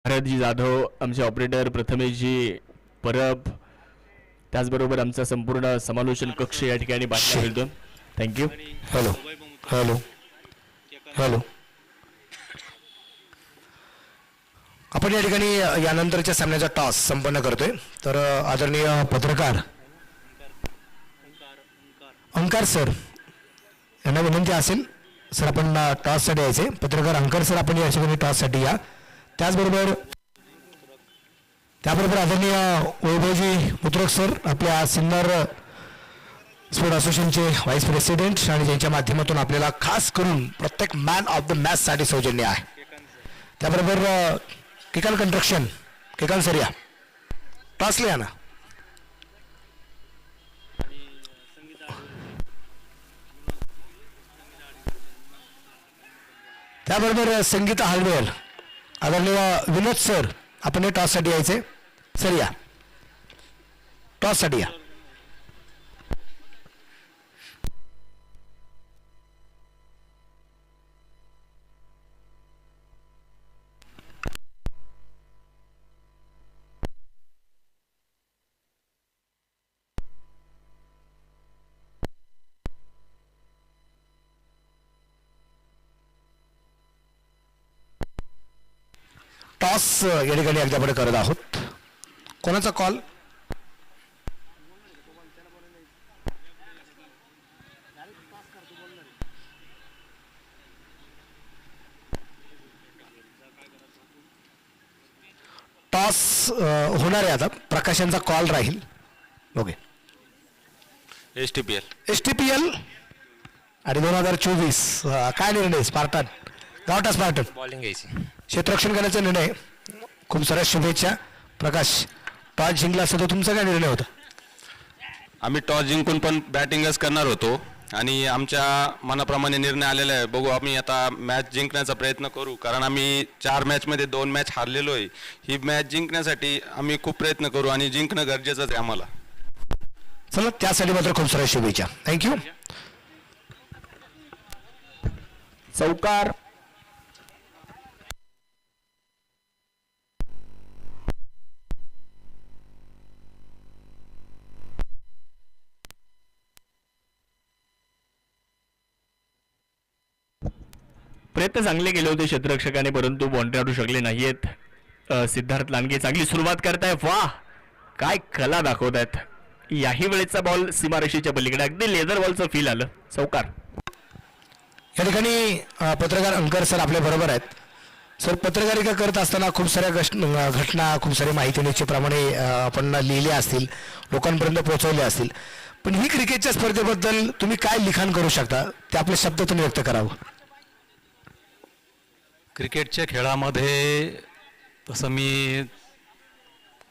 भारतजी जाधव, आमचे ऑपरेटर प्रथमेशजी परब, त्याचबरोबर आमचा संपूर्ण समालोचन कक्ष या ठिकाणी बातम्या मिळतो. थँक्यू. Hello hello hello. आपण या ठिकाणी यानंतरच्या सामन्याचा टॉस संपन्न करतोय. तर आदरणीय पत्रकार अंकार सर यांना विनंती असेल सर, आपण टॉससाठी यायचे. पत्रकार अंकार सर, आपण या ठिकाणी टॉससाठी या. त्याबरोबर आदरणीय वैभवजी मुत्रक सर, आपल्या सिन्नर स्पोर्ट असोसिएशनचे व्हाईस प्रेसिडेंट, आणि ज्यांच्या माध्यमातून आपल्याला खास करून प्रत्येक मॅन ऑफ द मॅचसाठी सौजन्य आहे. त्याबरोबर किकान कंस्ट्रक्शन, किकान सर या टॉसला या ना. त्याबरोबर संगीता हलवेल, आदरणीय विनोद सर, आपण हे टॉससाठी यायचे. सर या टॉससाठी या. टॉस या ठिकाणी एकदा आपण करत आहोत. कोणाचा कॉल? टॉस होणार आहे आता. प्रकाशांचा कॉल राहील. ओके. एसटीपीएल आणि 2024 काय निर्णय? स्पार्टन, गावठा स्पार्टन बॉलिंग घ्यायची, क्षेत्ररक्षण करण्याचा निर्णय. खूप साऱ्या शुभेच्छा. प्रकाश, टॉस जिंकला असता तर तुमचा काय निर्णय होता? आम्ही टॉस जिंकून पण बॅटिंगच करणार होतो आणि आमच्या मनाप्रमाणे निर्णय आलेला आहे. बघू, आम्ही आता मॅच जिंकण्याचा प्रयत्न करू, कारण आम्ही 4 मॅचमध्ये 2 मॅच हारलेलो आहे. ही मॅच जिंकण्यासाठी आम्ही खूप प्रयत्न करू आणि जिंकणं गरजेचंच आहे आम्हाला. चला, त्यासाठी मात्र खूप साऱ्या शुभेच्छा. थँक्यू. चौकार. प्रयत्न चांगले केले होते क्षेत्ररक्षकाने, परंतु बाउंड्री आणू शकले नाहीयेत. सिद्धार्थ लांडगे चांगली सुरुवात करतायत. वाह, काय कला दाखवतायत. याही वेळेचा बॉल सीमारेषेच्या पलीकडे, अगदी लेझर बॉलचं फील आलं. चौकार. या ठिकाणी पत्रकार अंकर सर आपल्या बरोबर आहेत. सर, पत्रकारिता करत असताना खूप साऱ्या घटना, खूप सारी माहिती निश्चितप्रमाणे आपण लिहिल्या असतील, लोकांपर्यंत पोहोचवल्या असतील, पण ही क्रिकेटच्या स्पर्धेबद्दल तुम्ही काय लिखाण करू शकता ते आपल्या शब्दातून व्यक्त करावं. क्रिकेटच्या खेळामध्ये तसं मी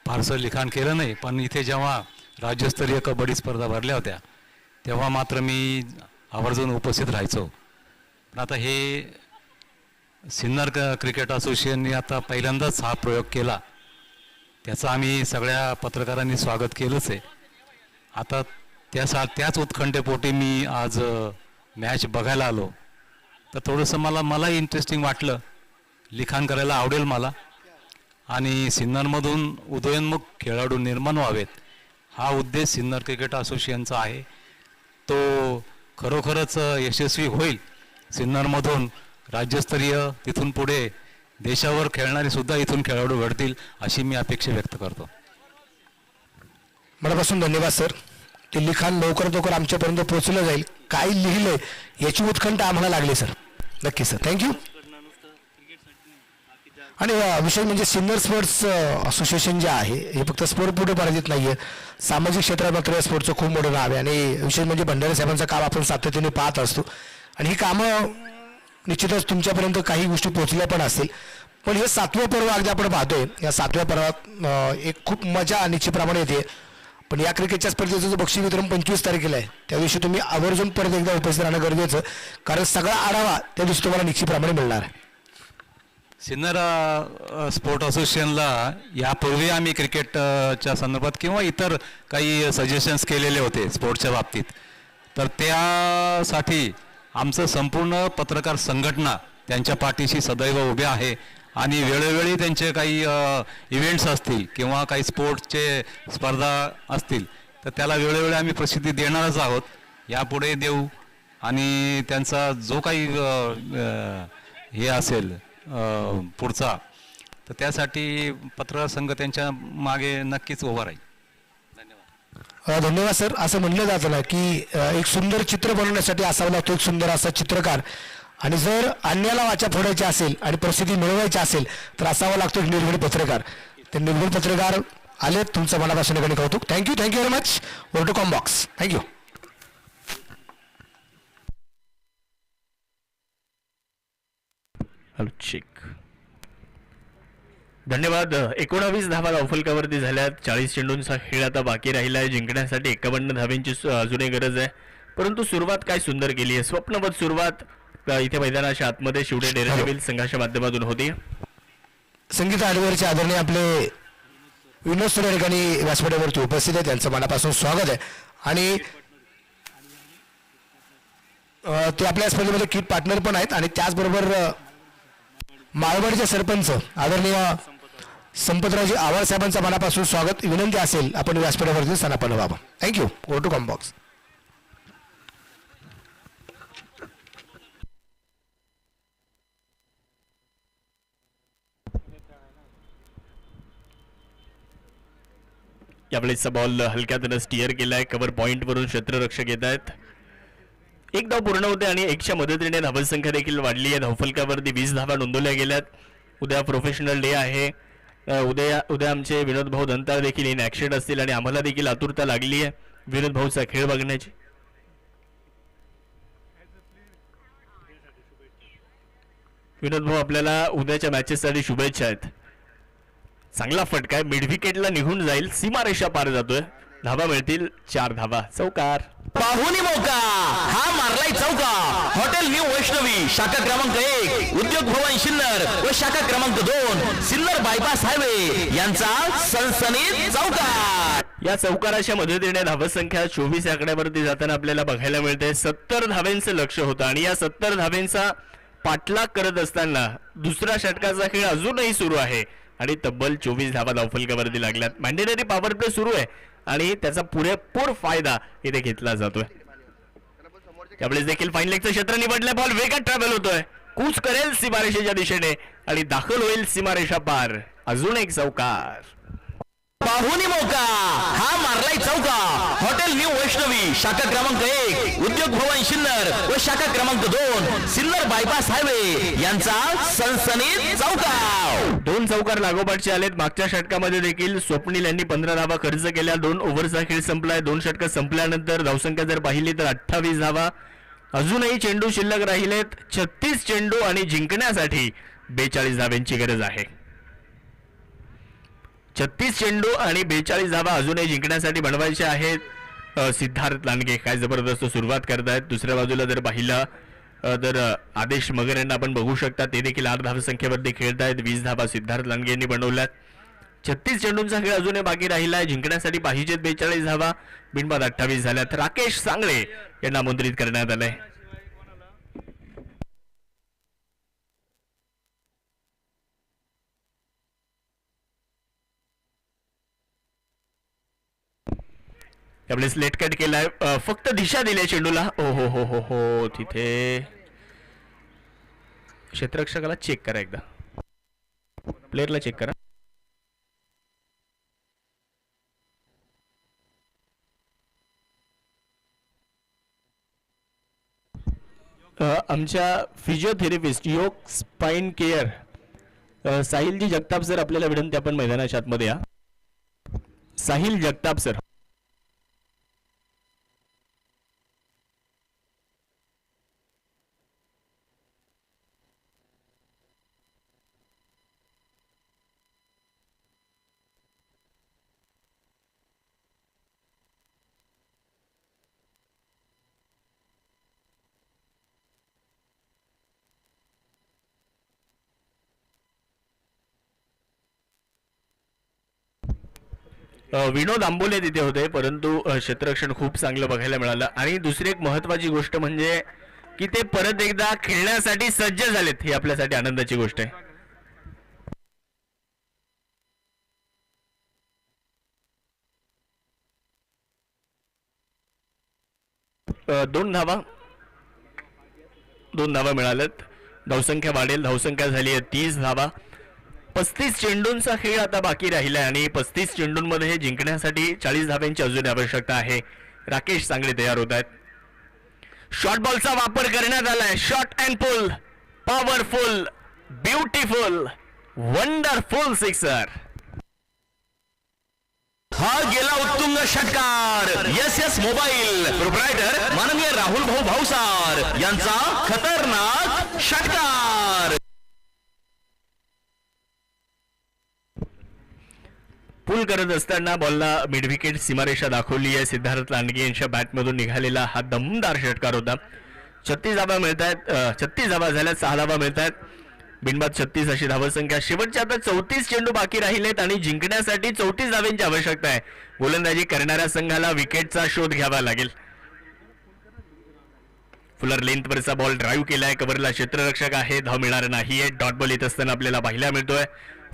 फारसं लिखाण केलं नाही, पण इथे जेव्हा राज्यस्तरीय कबड्डी स्पर्धा भरल्या होत्या तेव्हा मात्र मी आवर्जून उपस्थित राहायचो. पण आता हे सिन्नर क्रिकेट असोसिएशनने आता पहिल्यांदाच हा प्रयोग केला, त्याचं आम्ही सगळ्या पत्रकारांनी स्वागत केलंच आहे. आता त्याच उत्कंठेपोटी मी आज मॅच बघायला आलो, तर थोडंसं मला इंटरेस्टिंग वाटलं. लिखाण करायला आवडेल मला, आणि सिन्नरमधून उदयोन्मुख खेळाडू निर्माण व्हावेत हा उद्देश सिन्नर क्रिकेट असोसिएशनचा आहे. तो खरोखरच यशस्वी होईल. सिन्नरमधून राज्यस्तरीय, तिथून पुढे देशावर खेळणारे सुद्धा इथून खेळाडू घडतील अशी मी अपेक्षा व्यक्त करतो. मनापासून धन्यवाद सर. ते लिखाण लवकर आमच्यापर्यंत पोहोचलं जाईल. काय लिहिलंय याची उत्कंठा आम्हाला लागली सर. नक्की सर, थँक्यू. आणि विषय म्हणजे सिन्नर स्पोर्ट्स असोसिएशन जे आहे हे फक्त स्पोर्ट पुढे मर्यादित नाही आहे, सामाजिक क्षेत्रात मात्र स्पोर्टचं खूप मोठं नाव आहे. आणि विशेष म्हणजे भंडारे साहेबांचं काम आपण सातत्याने पाहत असतो, आणि ही कामं निश्चितच तुमच्यापर्यंत काही गोष्टी पोहोचल्या पण असतील. पण हे 7वं पर्व अगदी आपण पाहतोय. या 7व्या पर्वात एक खूप मजा निश्चितप्रमाणे येते. पण या क्रिकेटच्या स्पर्धेचं जो बक्षीस वितरण 25 तारखेला आहे, त्या दिवशी तुम्ही आवर्जून परत एकदा उपस्थित राहणं गरजेचं, कारण सगळा आढावा त्या दिवशी तुम्हाला निश्चितप्रमाणे मिळणार आहे. सिन्नर स्पोर्ट असोसिएशनला यापूर्वी आम्ही क्रिकेटच्या संदर्भात किंवा इतर काही सजेशन्स केलेले होते स्पोर्ट्सच्या बाबतीत, तर त्यासाठी आमचं संपूर्ण पत्रकार संघटना त्यांच्या पाठीशी सदैव उभे आहे आणि वेळोवेळी त्यांचे काही इव्हेंट्स असतील किंवा काही स्पोर्ट्सचे स्पर्धा असतील तर त्याला वेळोवेळी आम्ही प्रसिद्धी देणारच आहोत, यापुढे देऊ. आणि त्यांचा जो काही हे असेल पुढचा, तर त्यासाठी पत्रकार संघ त्यांच्या मागे नक्कीच उभा राहील. धन्यवाद सर. असं म्हणलं जातं ना की एक सुंदर चित्र बनवण्यासाठी असावा लागतो एक सुंदर असा चित्रकार, आणि जर अन्याला वाचा फोडायची असेल आणि प्रसिद्धी मिळवायची असेल तर असावा लागतो एक निर्भीड पत्रकार. ते निर्भीड पत्रकार आले, तुमचं मनापासून कौतुक. Thank you very much. टू कॉम्बॉक्स. थँक्यू. Hello check. धन्यवाद. 19 धावा धावफलकावरती झाल्यात. 40 चेंडूंचा खेळ आता बाकी राहिला आहे. जिंकण्यासाठी 51 धाव्यांची अजूनही गरज आहे, परंतु सुरुवात काय सुंदर केली आहे. स्वप्नवत सुरुवात इथे मैदानाच्या आतमध्ये शिवडे डेअरी संघाच्या माध्यमातून होती. संगीत आडवरचे आदरणीय आपले विनोद सर या ठिकाणी व्यासपीठावरती उपस्थित आहे, त्यांचं मनापासून स्वागत आहे. आणि ते आपल्या स्पर्धेमध्ये किट पार्टनर पण आहेत. आणि त्याचबरोबर माळवडचे सरपंच आदरणीय संपतरावजी आवाळ साहेबांचं मनापासून स्वागत. विनंती असेल आपण व्यासपीठावरती स्थानापन्न व्हावं. थँक्यू. टू कॉम्बॉक्स. यावेळेसचा बॉल हलक्यातनं स्टिअर केलाय. कव्हर पॉइंट वरून क्षेत्ररक्षक येत आहेत. एक धाव पूर्ण होते आणि एकच्या मदतीने धावसंख्या देखील वाढली आहे. धावफलकावरती 20 धावा नोंदवल्या गेल्यात. उद्या प्रोफेशनल डे आहे. उद्या आमचे विनोद भाऊ दंताळ देखील इन ॲक्शन असतील आणि आम्हाला देखील आतुरता लागली आहे विनोद भाऊचा खेळ बघण्याची. विनोद भाऊ, आपल्याला उद्याच्या मॅचेससाठी शुभेच्छा आहेत. चांगला फटका आहे, मिड विकेटला निघून जाईल, सीमारेषा पार जातोय. धावा मिळतील 4 धावा. चौकार. पाहुणी मौका हा मारलाय चौका. हॉटेल न्यू वैष्णवी शाखा क्रमांक 1 उद्योग भवन सिन्नर व शाखा क्रमांक 2 सिन्नर बायपास हायवे यांचा सनसनीत चौकार. या चौकाराच्या मदतीने धावसंख्या 24 आकड्यावरती जाताना आपल्याला बघायला मिळते. 70 धाव्यांचं लक्ष होतं आणि या 70 धाव्यांचा पाठलाग करत असताना दुसऱ्या षटकाचा खेळ अजूनही सुरू आहे आणि तब्बल 24 धावा धावफलकावरती लागल्यात. मॅन्डेटरी पॉवर प्ले सुरू आहे आणि त्याचा पुरेपूर फायदा इथे घेतला जातोय. त्यावेळेस देखील फाईन लेगचं क्षेत्र निवडलंय. बॉल वेगात ट्रॅव्हल होतोय, कूच करेल सीमारेषेच्या दिशेने आणि दाखल होईल सीमारेषा पार. अजून एक चौकार. पाहुणी मौका हा मारलाय चौका. हॉटेल न्यू वैष्णवी शाखा क्रमांक 1 उद्योग भवन सिन्नर व शाखा क्रमांक 2 सिन्नर बायपास हायवे यांचा सनसनीत चौकार. 2 चौकार लागोपाठचे आलेत. मागच्या षटकामध्ये देखील स्वप्नील यांनी 15 धावा खर्च केल्या. 2 ओव्हरचा खेळ संपलाय. 2 षटकं संपल्यानंतर धावसंख्या जर पाहिली तर 28 धावा. अजूनही चेंडू शिल्लक राहिलेत. 36 चेंडू आणि जिंकण्यासाठी 42 धाव्यांची गरज आहे. 36 चेंडू आणि 42 धावा अजूनही जिंकण्यासाठी बनवायचे आहेत. सिद्धार्थ लांडगे काय जबरदस्त सुरुवात करतायत. दुसऱ्या बाजूला जर पाहिलं तर आदेश मगर यांना आपण बघू शकता, ते देखील 8 धावसंख्येवरती खेळतायत. 20 धावा सिद्धार्थ लांडगे यांनी बनवल्यात. 36 चेंडूंचा खेळ अजूनही बाकी राहिलाय. जिंकण्यासाठी पाहिजेत 42 धावा. बिनबाद 28 झाल्यात. राकेश सांगळे यांना आमंत्रित करण्यात आलंय. त्यावेळेस लेट कट केलाय. फक्त दिशा दिली चेंडूला. ओ हो हो हो हो. तिथे क्षेत्ररक्षकाला चेक करा, एकदा प्लेअरला चेक करा. आमच्या फिजिओथेरपिस्ट योग spine care Sahilji Jagtap sir, आपल्याला विनंती, आपण मैदानाच्या आतमध्ये या. साहिल जगताप सर. विनोद आंबोले तिथे होते, परंतु क्षेत्ररक्षण खूप चांगलं बघायला मिळालं. आणि दुसरी एक महत्वाची गोष्ट म्हणजे की ते परत एकदा खेळण्यासाठी सज्ज झालेत, ही आपल्यासाठी आनंदाची गोष्ट आहे. 2 धावा मिळाल्यात. धावसंख्या वाढेल. धावसंख्या झाली आहे 30 धावा. 35 चेंडूंचा खेळ आता बाकी राहिला आणि 35 चेंडूंमध्ये जिंकण्यासाठी 40 धाव्यांची अजून आवश्यकता आहे. राकेश सांगळे तयार होत आहेत. शॉर्ट बॉलचा वापर करण्यात आलाय. Short and pull, powerful, beautiful, wonderful sixer. हा गेला उत्तुंग षटकार. एस मोबाईल प्रोप्रायटर माननीय राहुल भाऊ भावसार यांचा खतरनाक षटकार. पुल करत असताना बॉलला मिड विकेट सीमारेषा दाखवली आहे. सिद्धार्थ लांडगे यांच्या बॅटमधून निघालेला हा दमदार षटकार होता. 36 धावा मिळत आहेत. 36 धावा झाल्या, 6 धावा मिळत आहेत. बिनबाद 36 अशी धावसंख्या. शेवटच्या आता 34 चेंडू बाकी राहिलेत आणि जिंकण्यासाठी 34 धाव्यांची आवश्यकता आहे. गोलंदाजी करणाऱ्या संघाला विकेटचा शोध घ्यावा लागेल. फुलर लेंथवरचा बॉल ड्राईव्ह केलाय. कव्हरला क्षेत्ररक्षक आहे. धाव मिळणार नाहीये. डॉट बॉल येत असताना आपल्याला पाहायला मिळतोय.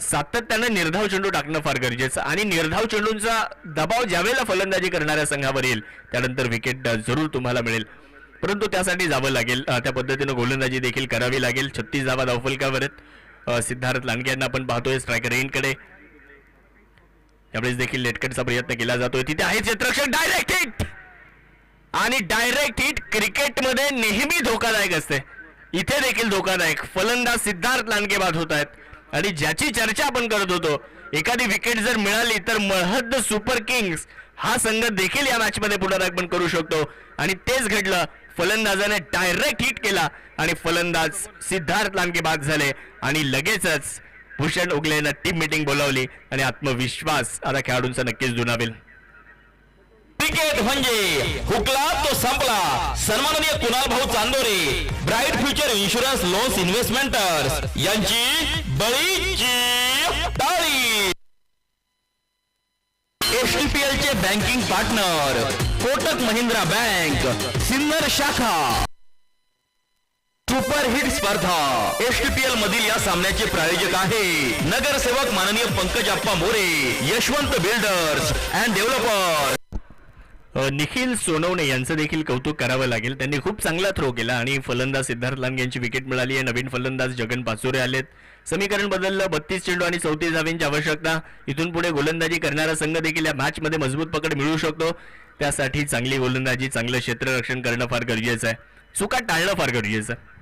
सातत्यानं निर्धाव चेंडू टाकणं फार गरजेचं आणि निर्धाव चेंडूंचा दबाव ज्यावेळेला फलंदाजी करणाऱ्या संघावर येईल त्यानंतर विकेट जरूर तुम्हाला मिळेल, परंतु त्यासाठी जावं लागेल. त्या पद्धतीनं गोलंदाजी देखील करावी लागेल. 36 धावा धावफलकावर आहेत. सिद्धार्थ लांडगे यांना आपण पाहतोय स्ट्रायकर रेनकडे. त्यावेळेस देखील लेटकटचा प्रयत्न केला जातोय. तिथे आहे क्षेत्ररक्षक. डायरेक्ट हिट आणि डायरेक्ट हिट क्रिकेटमध्ये नेहमी धोकादायक असते. इथे देखील धोकादायक. फलंदाज सिद्धार्थ लांडगे बाद होत आहेत आणि ज्याची चर्चा आपण करत होतो, एखादी विकेट जर मिळाली तर मळहद्द सुपर किंग्स हा संघ देखील या मॅच मध्ये पुनरागमन करू शकतो आणि तेच घडलं. फलंदाजाने डायरेक्ट हिट केला आणि फलंदाज सिद्धार्थ लांडगे बाद झाले आणि लगेचच भूषण उगलेनं टीम मीटिंग बोलावली आणि आत्मविश्वास आता खेळाडूंचा नक्कीच दुणावेल. क्रिकेट म्हणजे हुकला तो संपला. सन्माननीय Kunal Bhau Chandore, bright future insurance loans investmenters यांची बळीची टाळी. एसटीपीएल चे banking partner Kotak Mahindra bank Sinnar शाखा. सुपर हिट स्पर्धा एसटीपीएल मधील या सामन्याचे प्रायोजक आहे नगरसेवक माननीय Pankaj Appa More, Yashwant builders and developer. Nikhil Sonawane यांचं देखील कौतुक करावं लागेल. त्यांनी खूप चांगला थ्रो केला आणि फलंदाज सिद्धार्थ लांडगे यांची विकेट मिळाली आहे. नवीन फलंदाज जगन पाचोरे आलेत. समीकरण बदललं. 32 चेंडू आणि 34 धाव्यांची आवश्यकता. इथून पुढे गोलंदाजी करणारा संघ देखील या मॅच मध्ये मजबूत पकड मिळू शकतो. त्यासाठी चांगली गोलंदाजी, चांगलं क्षेत्ररक्षण करणं फार गरजेचं आहे. चुका टाळणं फार गरजेचं आहे.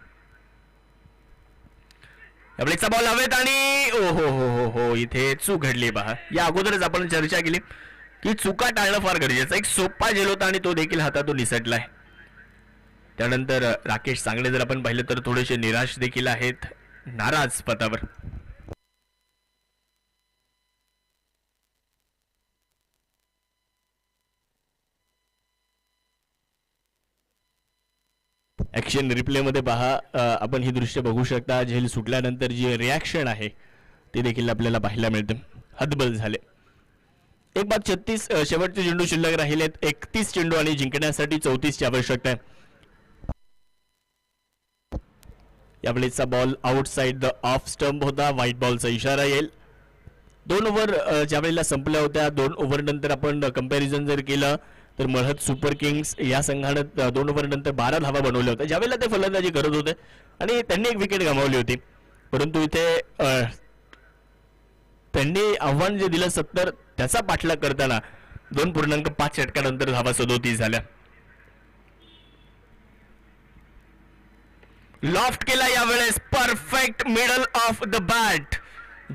यावेळेचा बॉल हवेत आणि ओ हो हो हो हो इथे चूक घडली पहा. या अगोदरच आपण चर्चा केली की चुका टाळणं फार गरजेचं. एक सोपा झेल होता आणि तो देखील हातातून निसटलाय. त्यानंतर राकेश सांगळे जर आपण पाहिलं तर थोडेसे निराश देखील आहेत, नाराज पदावर. ऍक्शन रिप्ले मध्ये पहा, आपण ही दृश्य बघू शकता. झेल सुटल्यानंतर जी रिॲक्शन आहे ते देखील आपल्याला पाहायला मिळते. हतबल झाले. एक बाद 36 शेवटचे चेंडू शिल्लक राहिलेत. 31 चेंडू आणि जिंकण्यासाठी 34 ची आवश्यकता आहे. यावेळेचा ball outside the off stump होता. व्हाईट बॉलचा इशारा येईल. 2 ओव्हर ज्या वेळेला संपल्या होत्या, 2 ओव्हर नंतर आपण कंपॅरिझन जर केलं तर मळहद सुपर किंग्स या संघानं 2 ओव्हर नंतर 12 धावा बनवल्या होत्या ज्यावेळेला ते फलंदाजी करत होते आणि त्यांनी एक विकेट गमावली होती. परंतु इथे त्यांनी आव्हान जे दिलं 70 त्याचा पाठलाग करताना 2.5 षटकानंतर धावा 37 झाल्या. लॉफ्ट केला यावेळेस. Perfect middle of the bat.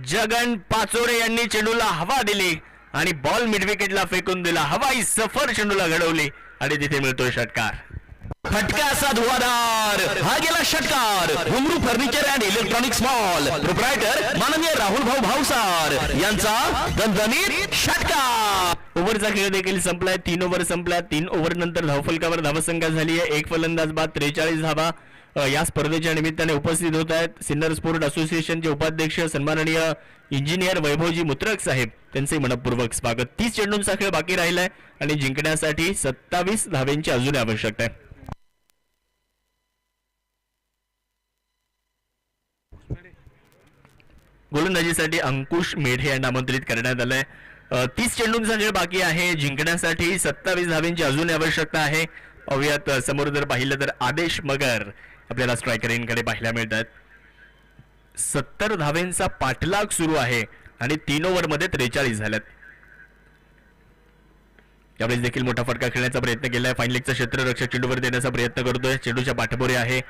Jagan Pachore यांनी चेंडूला हवा दिली आणि बॉल मिड विकेटला फेकून दिला. हवाई सफर चेंडूला घडवली आणि तिथे मिळतोय षटकार. फटका असा धुवाधार. हा गेला षटकार. घुंगरू furniture and electronics mall proprietor माननीय राहुल भाऊ भावसार यांचा दणदणीत षटकार. ओव्हरचा खेळ देखील संपलाय. 3 ओव्हर संपल्या. 3 ओव्हर नंतर धावफलकावर धावसंख्या झाली आहे. एक फलंदाज बाद 43 धावा. या स्पर्धेच्या निमित्ताने उपस्थित होत आहेत सिन्नर स्पोर्ट असोसिएशनचे उपाध्यक्ष सन्माननीय इंजिनियर वैभवजी मुत्रक साहेब, त्यांचे मनपूर्वक स्वागत. 30 चेंडूंचा खेळ बाकी राहिलाय आणि जिंकण्यासाठी 27 धाव्यांची अजून आवश्यकता आहे. गोलंदाजीसाठी अंकुश मेढे यांना आमंत्रित करण्यात आलंय. 30 चेंडूंचा खेळ बाकी आहे. जिंकण्यासाठी 27 धाव्यांची अजून आवश्यकता आहे. पाहूयात समोर जर पाहिलं तर आदेश मगर आपल्याला स्ट्रायकरींकडे पाहायला मिळतात. 70 धावेंचा पाठलाग सुरू आहे आणि 3 ओव्हरमध्ये 43 झाल्यात. यावेळेस देखील मोठा फटका खेळण्याचा प्रयत्न केलाय. फाईन लेगचा क्षेत्ररक्षक चेंडूवर देण्याचा प्रयत्न करतोय. चेंडूच्या पाठबोरे आहे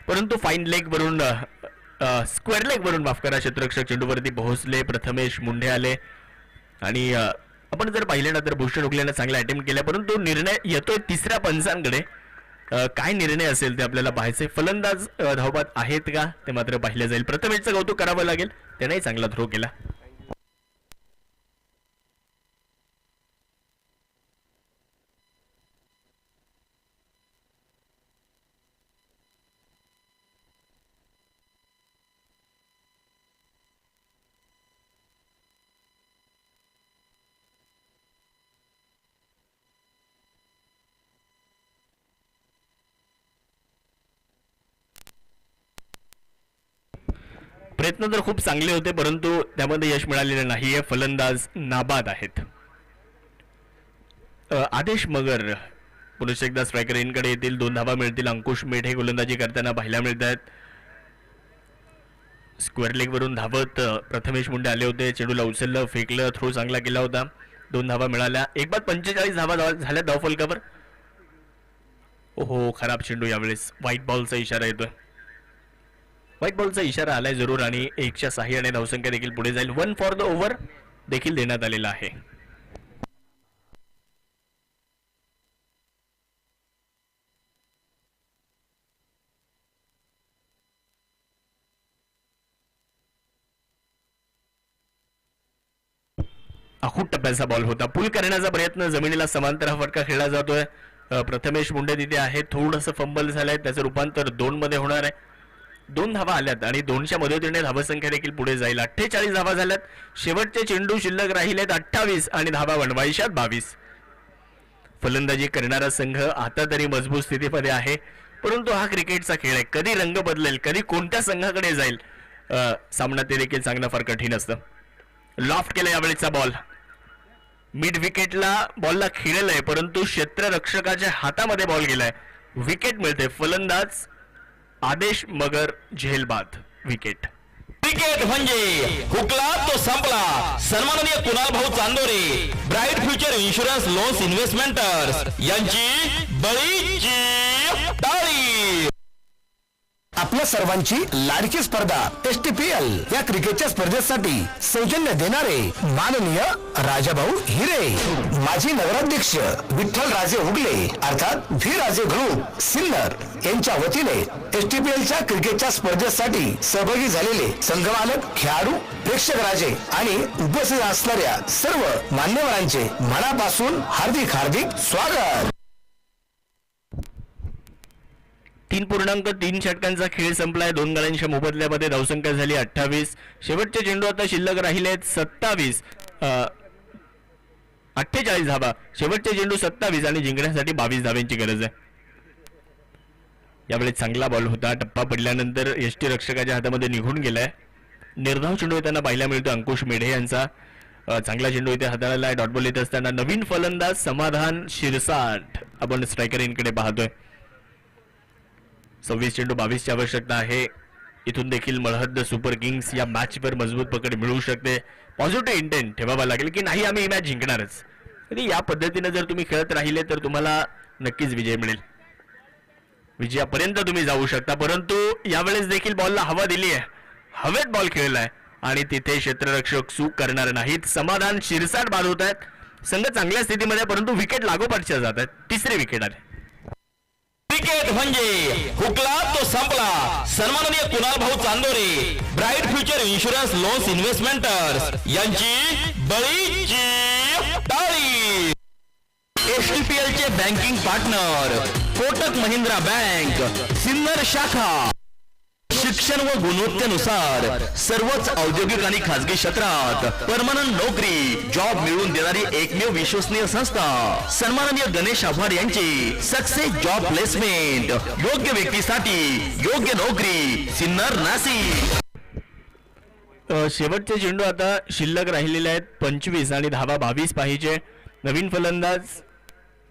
परंतु फाईन लेग वरून स्क्वेअर लेग वरून माफ करा क्षेत्ररक्षक चेंडूवरती पोहोचले. प्रथमेश मुंढे आले आणि आपण जर पाहिलं ना तर भूषण उगलेनं चांगला अटेम्प्ट केला परंतु निर्णय येतोय तिसऱ्या पंचांकडे. काय निर्णय असेल ते आपल्याला पाहायचंय. फलंदाज धावबाद आहेत का ते मात्र पाहिलं जाईल. प्रथमेशचं कौतुक करावं लागेल, त्यानेही चांगला थ्रो केला. प्रयत्न तर खूप चांगले होते परंतु त्यामध्ये यश मिळालेलं नाहीये. फलंदाज नाबाद आहेत. आदेश मगर पुरुष एकदा स्ट्रायकर इनकडे येतील. 2 धावा मिळतील. अंकुश मेढे गोलंदाजी करताना पाहायला मिळत आहेत. स्क्वेअर लेग वरून धावत प्रथमेश मुंडे आले होते. चेंडूला उचललं, फेकलं, थ्रो चांगला केला होता. 2 धावा मिळाल्या. एक बाद 45 धावा झाल्या धावफलकावर. ओहो, खराब चेंडू. यावेळेस व्हाईट बॉलचा इशारा येतोय. व्हाईट बॉलचा इशारा आलाय जरूर आणि 1च्या सहाय्याने धावसंख्या देखील पुढे जाईल. 1 फॉर द ओव्हर देखील देण्यात आलेला आहे. आखूट टप्प्याचा बॉल होता. पुल करण्याचा प्रयत्न, जमिनीला समांतर हा फटका खेळला जातोय. प्रथमेश मुंडे तिथे आहे. थोडंसं फंबल झालंय, त्याचं रूपांतर 2 मध्ये होणार आहे. 2 धावा आल्यात आणि 2च्या मदतीने धावसंख्या देखील पुढे जाईल. 48 धावा झाल्यात. शेवटचे चेंडू शिल्लक राहिलेत 28 आणि धावा बनवायच्यात 22. फलंदाजी करणारा संघ आता तरी मजबूत स्थितीमध्ये आहे परंतु हा क्रिकेटचा खेळ आहे. कधी रंग बदलेल, कधी कोणत्या संघाकडे जाईल सामना ते देखील सांगणं फार कठीण असतं. लॉफ्ट केलं यावेळेचा बॉल. मिड विकेटला बॉलला खिळलंय परंतु क्षेत्ररक्षकाच्या हातामध्ये बॉल गेलाय. विकेट मिळते. फलंदाज आदेश मगर झेलबाद. विकेट. क्रिकेट म्हणजे हुकला तो संपला. सन्माननीय Kunal Bhau Chandore, bright future insurance loans investmenters यांची बळीची टाळी. आपल्या सर्वांची लाडकी स्पर्धा STPL या क्रिकेटच्या स्पर्धेसाठी सौजन्य देणारे माननीय राजाभाऊ हिरे, माजी नगराध्यक्ष विठ्ठल राजे उगले अर्थात व्ही राजे ग्रुप सिन्नर यांच्या वतीने STPL च्या क्रिकेटच्या स्पर्धेसाठी सहभागी झालेले संघमालक, खेळाडू, प्रेक्षक राजे आणि उपस्थित असणाऱ्या सर्व मान्यवरांचे मनापासून हार्दिक हार्दिक स्वागत. 3.3 षटकांचा खेळ संपलाय. 2 गड्यांच्या मोबदल्यामध्ये धावसंख्या झाली 28. शेवटचे चेंडू आता शिल्लक राहिले आहेत 27. 48 धावा. शेवटचे चेंडू 27 आणि जिंकण्यासाठी 22 धावांची गरज आहे. यावेळी चांगला बॉल होता. टप्पा पडल्यानंतर यष्टीरक्षकाच्या हातामध्ये निघून गेलाय. निर्धाव चेंडू येताना पाहायला मिळतो अंकुश मेढे यांचा. चांगला चेंडू इथे हाताळायला. डॉट बॉल येत असताना नवीन फलंदाज समाधान शिरसाट आपण स्ट्रायकर इनकडे पाहतोय. 26 चेंडू 22 ची आवश्यकता आहे. इथून देखील मळहद्द सुपर किंग्स या मॅचवर मजबूत पकड मिळू शकते. पॉझिटिव्ह इंटेंट ठेवावा लागेल की नाही आम्ही ही मॅच जिंकणारच. तरी या पद्धतीने जर तुम्ही खेळत राहिले तर तुम्हाला नक्कीच विजय मिळेल. विजयापर्यंत तुम्ही जाऊ शकता. परंतु यावेळेस देखील बॉलला हवा दिली आहे. हवेत बॉल खेळलाय आणि तिथे क्षेत्ररक्षक चूक करणार नाहीत. समाधान शिरसाट बाद होत आहेत. संघ चांगल्या स्थितीमध्ये परंतु विकेट लागोपाठच्या जात आहेत. 3री विकेट आले. क्रिकेट म्हणजे हुकला तो संपला. सन्माननीय Kunal Bhau Chandore, bright future insurance loans investmenters यांची बळीची टाळी. STPL चे banking partner Kotak Mahindra bank Sinnar शाखा. शिक्षण व गुणवत्तेनुसार सर्वच औद्योगिक आणि खासगी क्षेत्रात परमनंट नोकरी जॉब मिळवून देणारी एकमेव विश्वसनीय संस्था सन्माननीय गणेश आव्हाड यांची सक्सेस जॉब प्लेसमेंट. योग्य व्यक्तीसाठी योग्य नोकरी. सिन्नर नाशिक. शेवटचे चेंडू आता शिल्लक राहिलेले आहेत 25 आणि धावा 22 पाहिजे. नवीन फलंदाज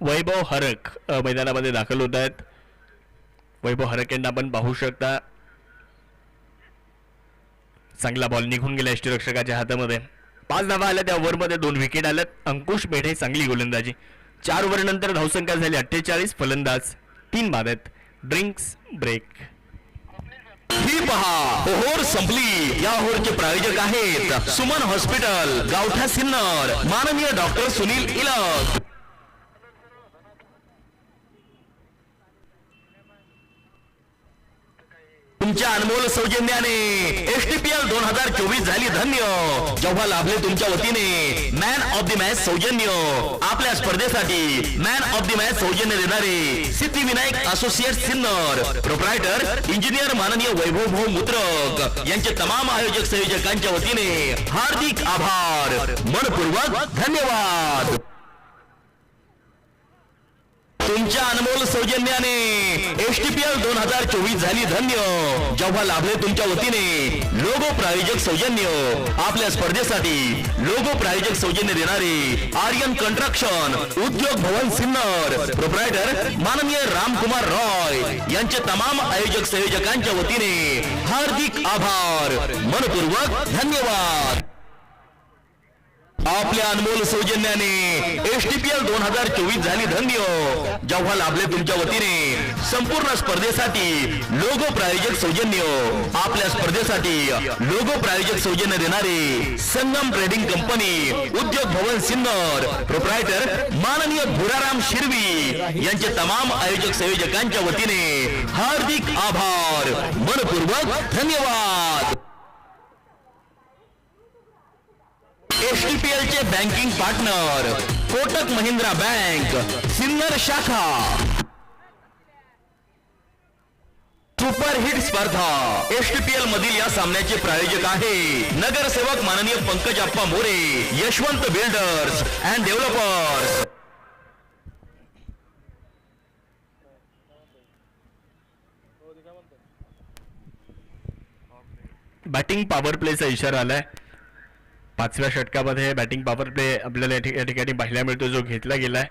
वैभव हरक मैदानामध्ये दाखल होत आहेत. वैभव हरक यांना आपण पाहू शकता. चांगला बॉल निघून गेला यष्टीरक्षकाच्या हातामध्ये. 5 धावा आल्या त्या ओव्हरमध्ये, 2 विकेट आल्यात. अंकुश मेढे चांगली गोलंदाजी. 4 ओव्हर नंतर धावसंख्या झाली 48. फलंदाज 3 बाद आहेत. Drinks break. ही पहा ओव्हर संपली. या ओव्हरचे प्रायोजक आहेत सुमन हॉस्पिटल, गावठा सिन्नर, माननीय डॉक्टर सुनील इलक. तुमच्या अनमोल सौजन्याने एसटीपीएल 2024 झाली धन्य. जेव्हा लाभले तुमच्या वतीने मॅन ऑफ द मॅच सौजन्य. आपल्या स्पर्धेसाठी मॅन ऑफ द मॅच सौजन्य देणारे Siddhivinayak associate Sinnar, proprietor engineer माननीय वैभव भाऊ मुत्रक यांचे तमाम आयोजक संयोजकांच्या वतीने हार्दिक आभार, मनपूर्वक धन्यवाद. तुमच्या अनमोल सौजन्याने एसटीपीएल 2024 झाली धन्य. जेव्हा लाभले तुमच्या वतीने लोगो प्रायोजक सौजन्य. आपल्या स्पर्धेसाठी लोगो प्रायोजक सौजन्य देणारे आर्यन कंस्ट्रक्शन, उद्योग भवन सिन्नर, प्रोप्रायटर माननीय रामकुमार रॉय यांचे तमाम आयोजक संयोजकांच्या वतीने हार्दिक आभार, मनपूर्वक धन्यवाद. आपल्या अनमोल सौजन्याने एसटीपीएल 2024 झाली धन्य. जेव्हा लाभले तुमच्या वतीने संपूर्ण स्पर्धेसाठी लोगो प्रायोजक सौजन्य. आपल्या स्पर्धेसाठी लोगो प्रायोजक सौजन्य देणारे संगम ट्रेडिंग कंपनी, उद्योग भवन सिन्नर, प्रोप्रायटर माननीय भुराराम शिरवी यांचे तमाम आयोजक संयोजकांच्या वतीने हार्दिक आभार, मनपूर्वक धन्यवाद. एसटीपीएल चे banking partner Kotak Mahindra bank, Sinnar शाखा. सुपरहिट स्पर्धा एसटीपीएल मधील या सामन्याचे प्रायोजक आहे नगरसेवक माननीय Pankaj Appa More, Yashwant builders and developers. Batting power प्लेचा इशारा आलाय. 5व्या षटकामध्ये बॅटिंग पॉवर प्ले आपल्याला या ठिकाणी पाहायला मिळतो, जो घेतला गेलाय.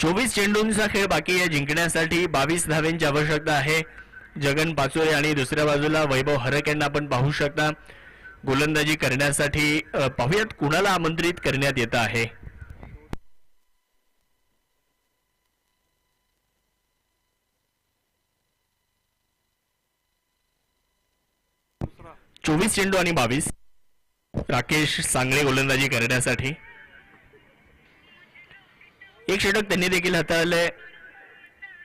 24 चेंडूंचा खेळ बाकी आहे. जिंकण्यासाठी 22 धावांची आवश्यकता आहे. जगन पाचोरे आणि दुसऱ्या बाजूला वैभव हरक यांना आपण पाहू शकता गोलंदाजी करण्यासाठी. पाहूयात कुणाला आमंत्रित करण्यात येत आहे. चोवीस चेंडू आणि 22. राकेश सांगळे गोलंदाजी करण्यासाठी. एक षटक त्यांनी देखील हाताळले.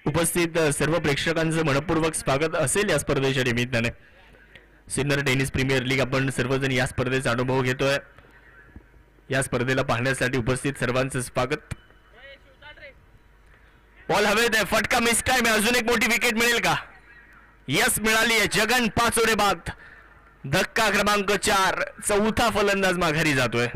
उपस्थित सर्व प्रेक्षकांचं मनपूर्वक स्वागत असेल या स्पर्धेच्या निमित्ताने. सिन्नर टेनिस प्रीमियर लीग आपण सर्वजण या स्पर्धेचा अनुभव घेतोय. या स्पर्धेला पाहण्यासाठी उपस्थित सर्वांचं स्वागत. बॉल हवेत आहे, फटका मिस टाइम आहे. अजून एक मोठी विकेट मिळेल का? यस, मिळाली आहे. जगन पाचोरे बाद. धक्का क्रमांक 4. चौथा फलंदाज माघारी जातोय.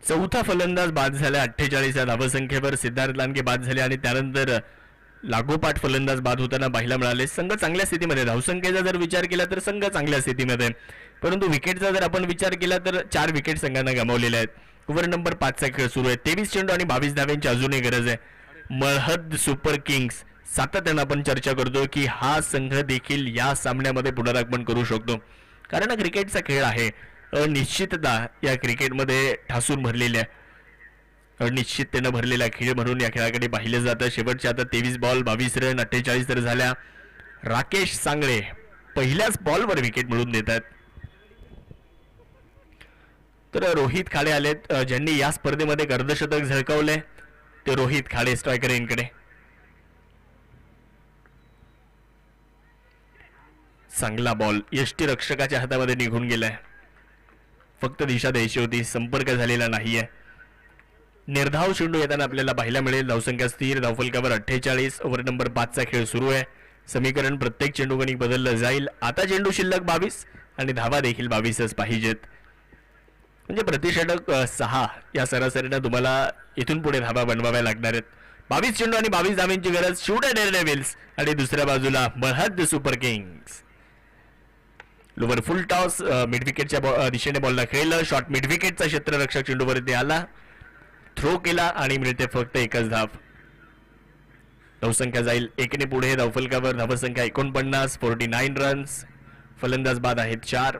चौथा फलंदाज बाद झाला. 48 या धावसंख्येवर सिद्धार्थ लांडगे बाद झाले आणि त्यानंतर लागोपाठ फलंदाज बाद होताना पाहायला मिळाले. संघ चांगल्या स्थितीमध्ये, धावसंख्येचा जर विचार केला तर संघ चांगल्या स्थितीमध्ये, परंतु विकेटचा जर आपण विचार केला तर 4 विकेट संघांना गमावलेल्या आहेत. ओव्हर नंबर 5 चा खेळ सुरू आहे. 23 चेंडू आणि 22 धाव्यांची अजूनही गरज आहे. मळहद सुपर किंग्स सातत्यानं आपण चर्चा करतो की हा संघ देखील या सामन्यामध्ये पुनरागमन करू शकतो, कारण क्रिकेटचा खेळ आहे. अनिश्चितता या क्रिकेटमध्ये ठासून भरलेल्या, अनिश्चिततेनं भरलेला खेळ म्हणून या खेळाकडे पाहिलं जातं. शेवटचे आता 23 बॉल 22 रन 48 तर झाल्या. राकेश सांगळे पहिल्याच बॉलवर विकेट मिळवून देतात. तर रोहित खाडे आलेत, ज्यांनी या स्पर्धेमध्ये अर्धशतक झळकावले. ते रोहित खाडे स्ट्रायकर यांकडे. चांगला बॉल यष्टीरक्षकाच्या हातामध्ये निघून गेलाय. फक्त दिशा द्यायची होती, संपर्क झालेला नाहीये. निर्धाव चेंडू येताना आपल्याला पाहायला मिळेल. धावसंख्या स्थिर, धावफलकावर 48. ओव्हर नंबर 5 चा खेळ सुरू आहे. समीकरण प्रत्येक चेंडू गणिक बदललं जाईल. आता चेंडू शिल्लक 22 आणि धावा देखील 22च पाहिजेत. म्हणजे प्रतिषटक 6 या सरासरीनं तुम्हाला इथून पुढे धावा बनवाव्या लागणार आहेत. 22 चेंडू आणि 22 धावांची गरज. शूटर डेअरडेव्हिल्स आणि दुसऱ्या बाजूला Marhad super kings. Lower full toss mid विकेटच्या दिशेने बॉलला खेळलं. शॉर्ट मिड विकेटचा क्षेत्ररक्षक चेंडूवरती आला, थ्रो केला आणि मिळते फक्त एकच धाव. धावसंख्या जाईल 1ने पुढे. धावफलकावर धावसंख्या 49, 49 रन्स. फलंदाज बाद आहेत 4.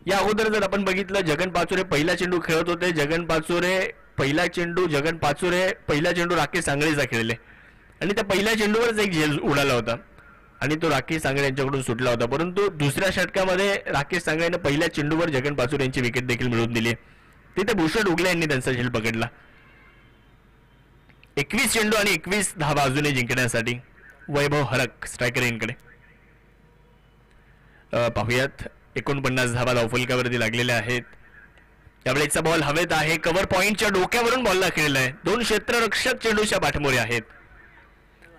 या अगोदर जर आपण बघितलं, जगन पाचोरे पहिला चेंडू खेळत होते. जगन पाचोरे पहिला चेंडू राकेश सांगळेचा खेळले आणि त्या पहिल्या चेंडूवरच एक झेल उडाला होता आणि तो राकेश सांगळे यांच्याकडून सुटला होता. परंतु दुसऱ्या षटकामध्ये राकेश सांगळेने पहिल्या चेंडूवर जगन पाचोरे यांची विकेट देखील मिळवून दिली. तिथे भूषण उगले यांनी त्यांचा झेल पकडला. 21 चेंडू आणि 21 धावा अजूनही जिंकण्यासाठी. वैभव हरक स्ट्रायकर यांकडे. पाहूयात 49 धावा धावफलकावरती लागलेल्या आहेत. यावेळेचा बॉल हवेत आहे. कव्हर पॉइंटच्या डोक्यावरून बॉलला खेळलाय. 2 क्षेत्ररक्षक चेंडूच्या पाठमोरे आहेत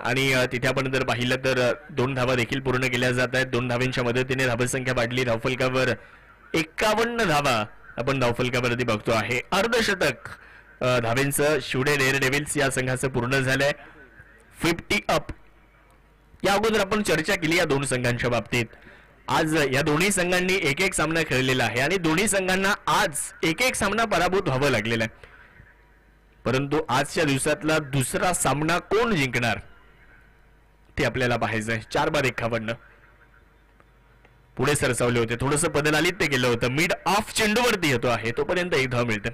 आणि तिथे आपण जर पाहिलं तर 2 धावा देखील पूर्ण केल्या जात आहेत. 2 धावांच्या मदतीने धावसंख्या वाढली. धावफलकावर 51 धावा आपण धावफलकावरती बघतो आहे. अर्धशतक धावेंचं शिवडे डेअरडेव्हिल्स या संघाचं पूर्ण झालंय. 50 अप. या अगोदर आपण चर्चा केली या 2 संघांच्या बाबतीत. आज या दोन्ही संघांनी 1-1 सामना खेळलेला आहे आणि दोन्ही संघांना आज 1-1 सामना पराभूत व्हावं लागलेला आहे. परंतु आजच्या दिवसातला दुसरा सामना कोण जिंकणार ते आपल्याला पाहायचं आहे. 4/51 पुढे सरसावले होते. थोडंसं पदनालित्य केलं होतं. मिड ऑफ चेंडूवरती येतो आहे तोपर्यंत 1 धाव मिळते.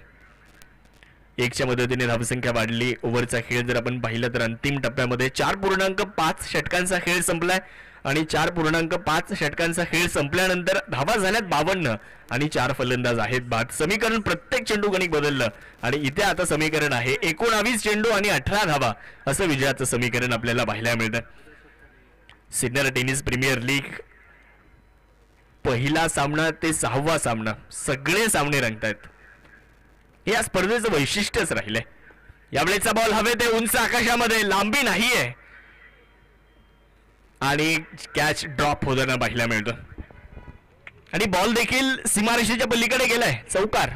1च्या मदतीने धावसंख्या वाढली. ओव्हरचा खेळ जर आपण पाहिलं तर अंतिम टप्प्यामध्ये 4.5 षटकांचा खेळ संपलाय आणि 4.5 षटकांचा खेळ संपल्यानंतर धावा झाल्यात 52 आणि 4 फलंदाज आहेत बाद. समीकरण प्रत्येक चेंडू गणिक बदललं आणि इथे आता समीकरण आहे 19 चेंडू आणि 18 धावा असं विजयाचं समीकरण आपल्याला पाहायला मिळतं. सिनियर टेनिस प्रीमियर लीग पहिला सामना ते 6वा सामना सगळे सामने रंगतायत. या स्पर्धेचं वैशिष्ट्यच राहिलंय. यावेळेचा बॉल हवे ते उंच आकाशामध्ये. लांबी नाहीये आणि कॅच ड्रॉप होताना पाहायला मिळतो आणि बॉल देखील सीमारेषेच्या पलीकडे गेलाय. चौकार.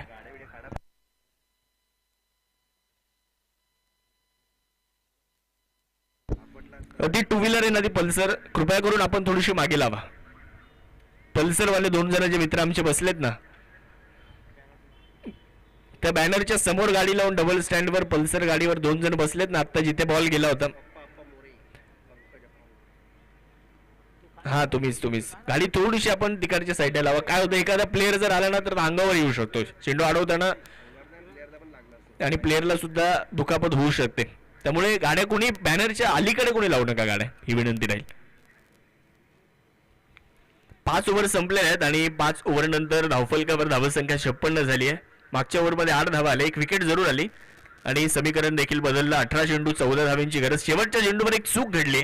ती 2 व्हीलर आहे ना, ती पल्सर. कृपया करून आपण थोडीशी मागे लावा. पल्सरवाले 2 जणांचे मित्र आमचे बसलेत ना, त्या बॅनरच्या समोर गाडी लावून डबल स्टँडवर पल्सर गाडीवर 2 जण बसलेत ना. आता जिथे बॉल गेला होता, हा तुम्हीच गाडी थोडीशी आपण तिकडच्या साईडला लावा. काय होतं, एखादा प्लेअर जर आला ना तर अंगावर येऊ शकतो चेंडू अडवताना आणि प्लेअरला सुद्धा दुखापत होऊ शकते. त्यामुळे गाड्या कोणी बॅनरच्या अलीकडे कोणी लावू नका गाड्या, ही विनंती राहील. 5 ओव्हर संपले आहेत आणि 5 ओव्हर नंतर धावफलकावर धावसंख्या 56 झाली आहे. मागच्या ओव्हरमध्ये 8 धावा आले, 1 विकेट जरूर आली आणि समीकरण देखील बदललं. 18 चेंडू 14 धावांची गरज. शेवटच्या चेंडूवर एक चूक घडली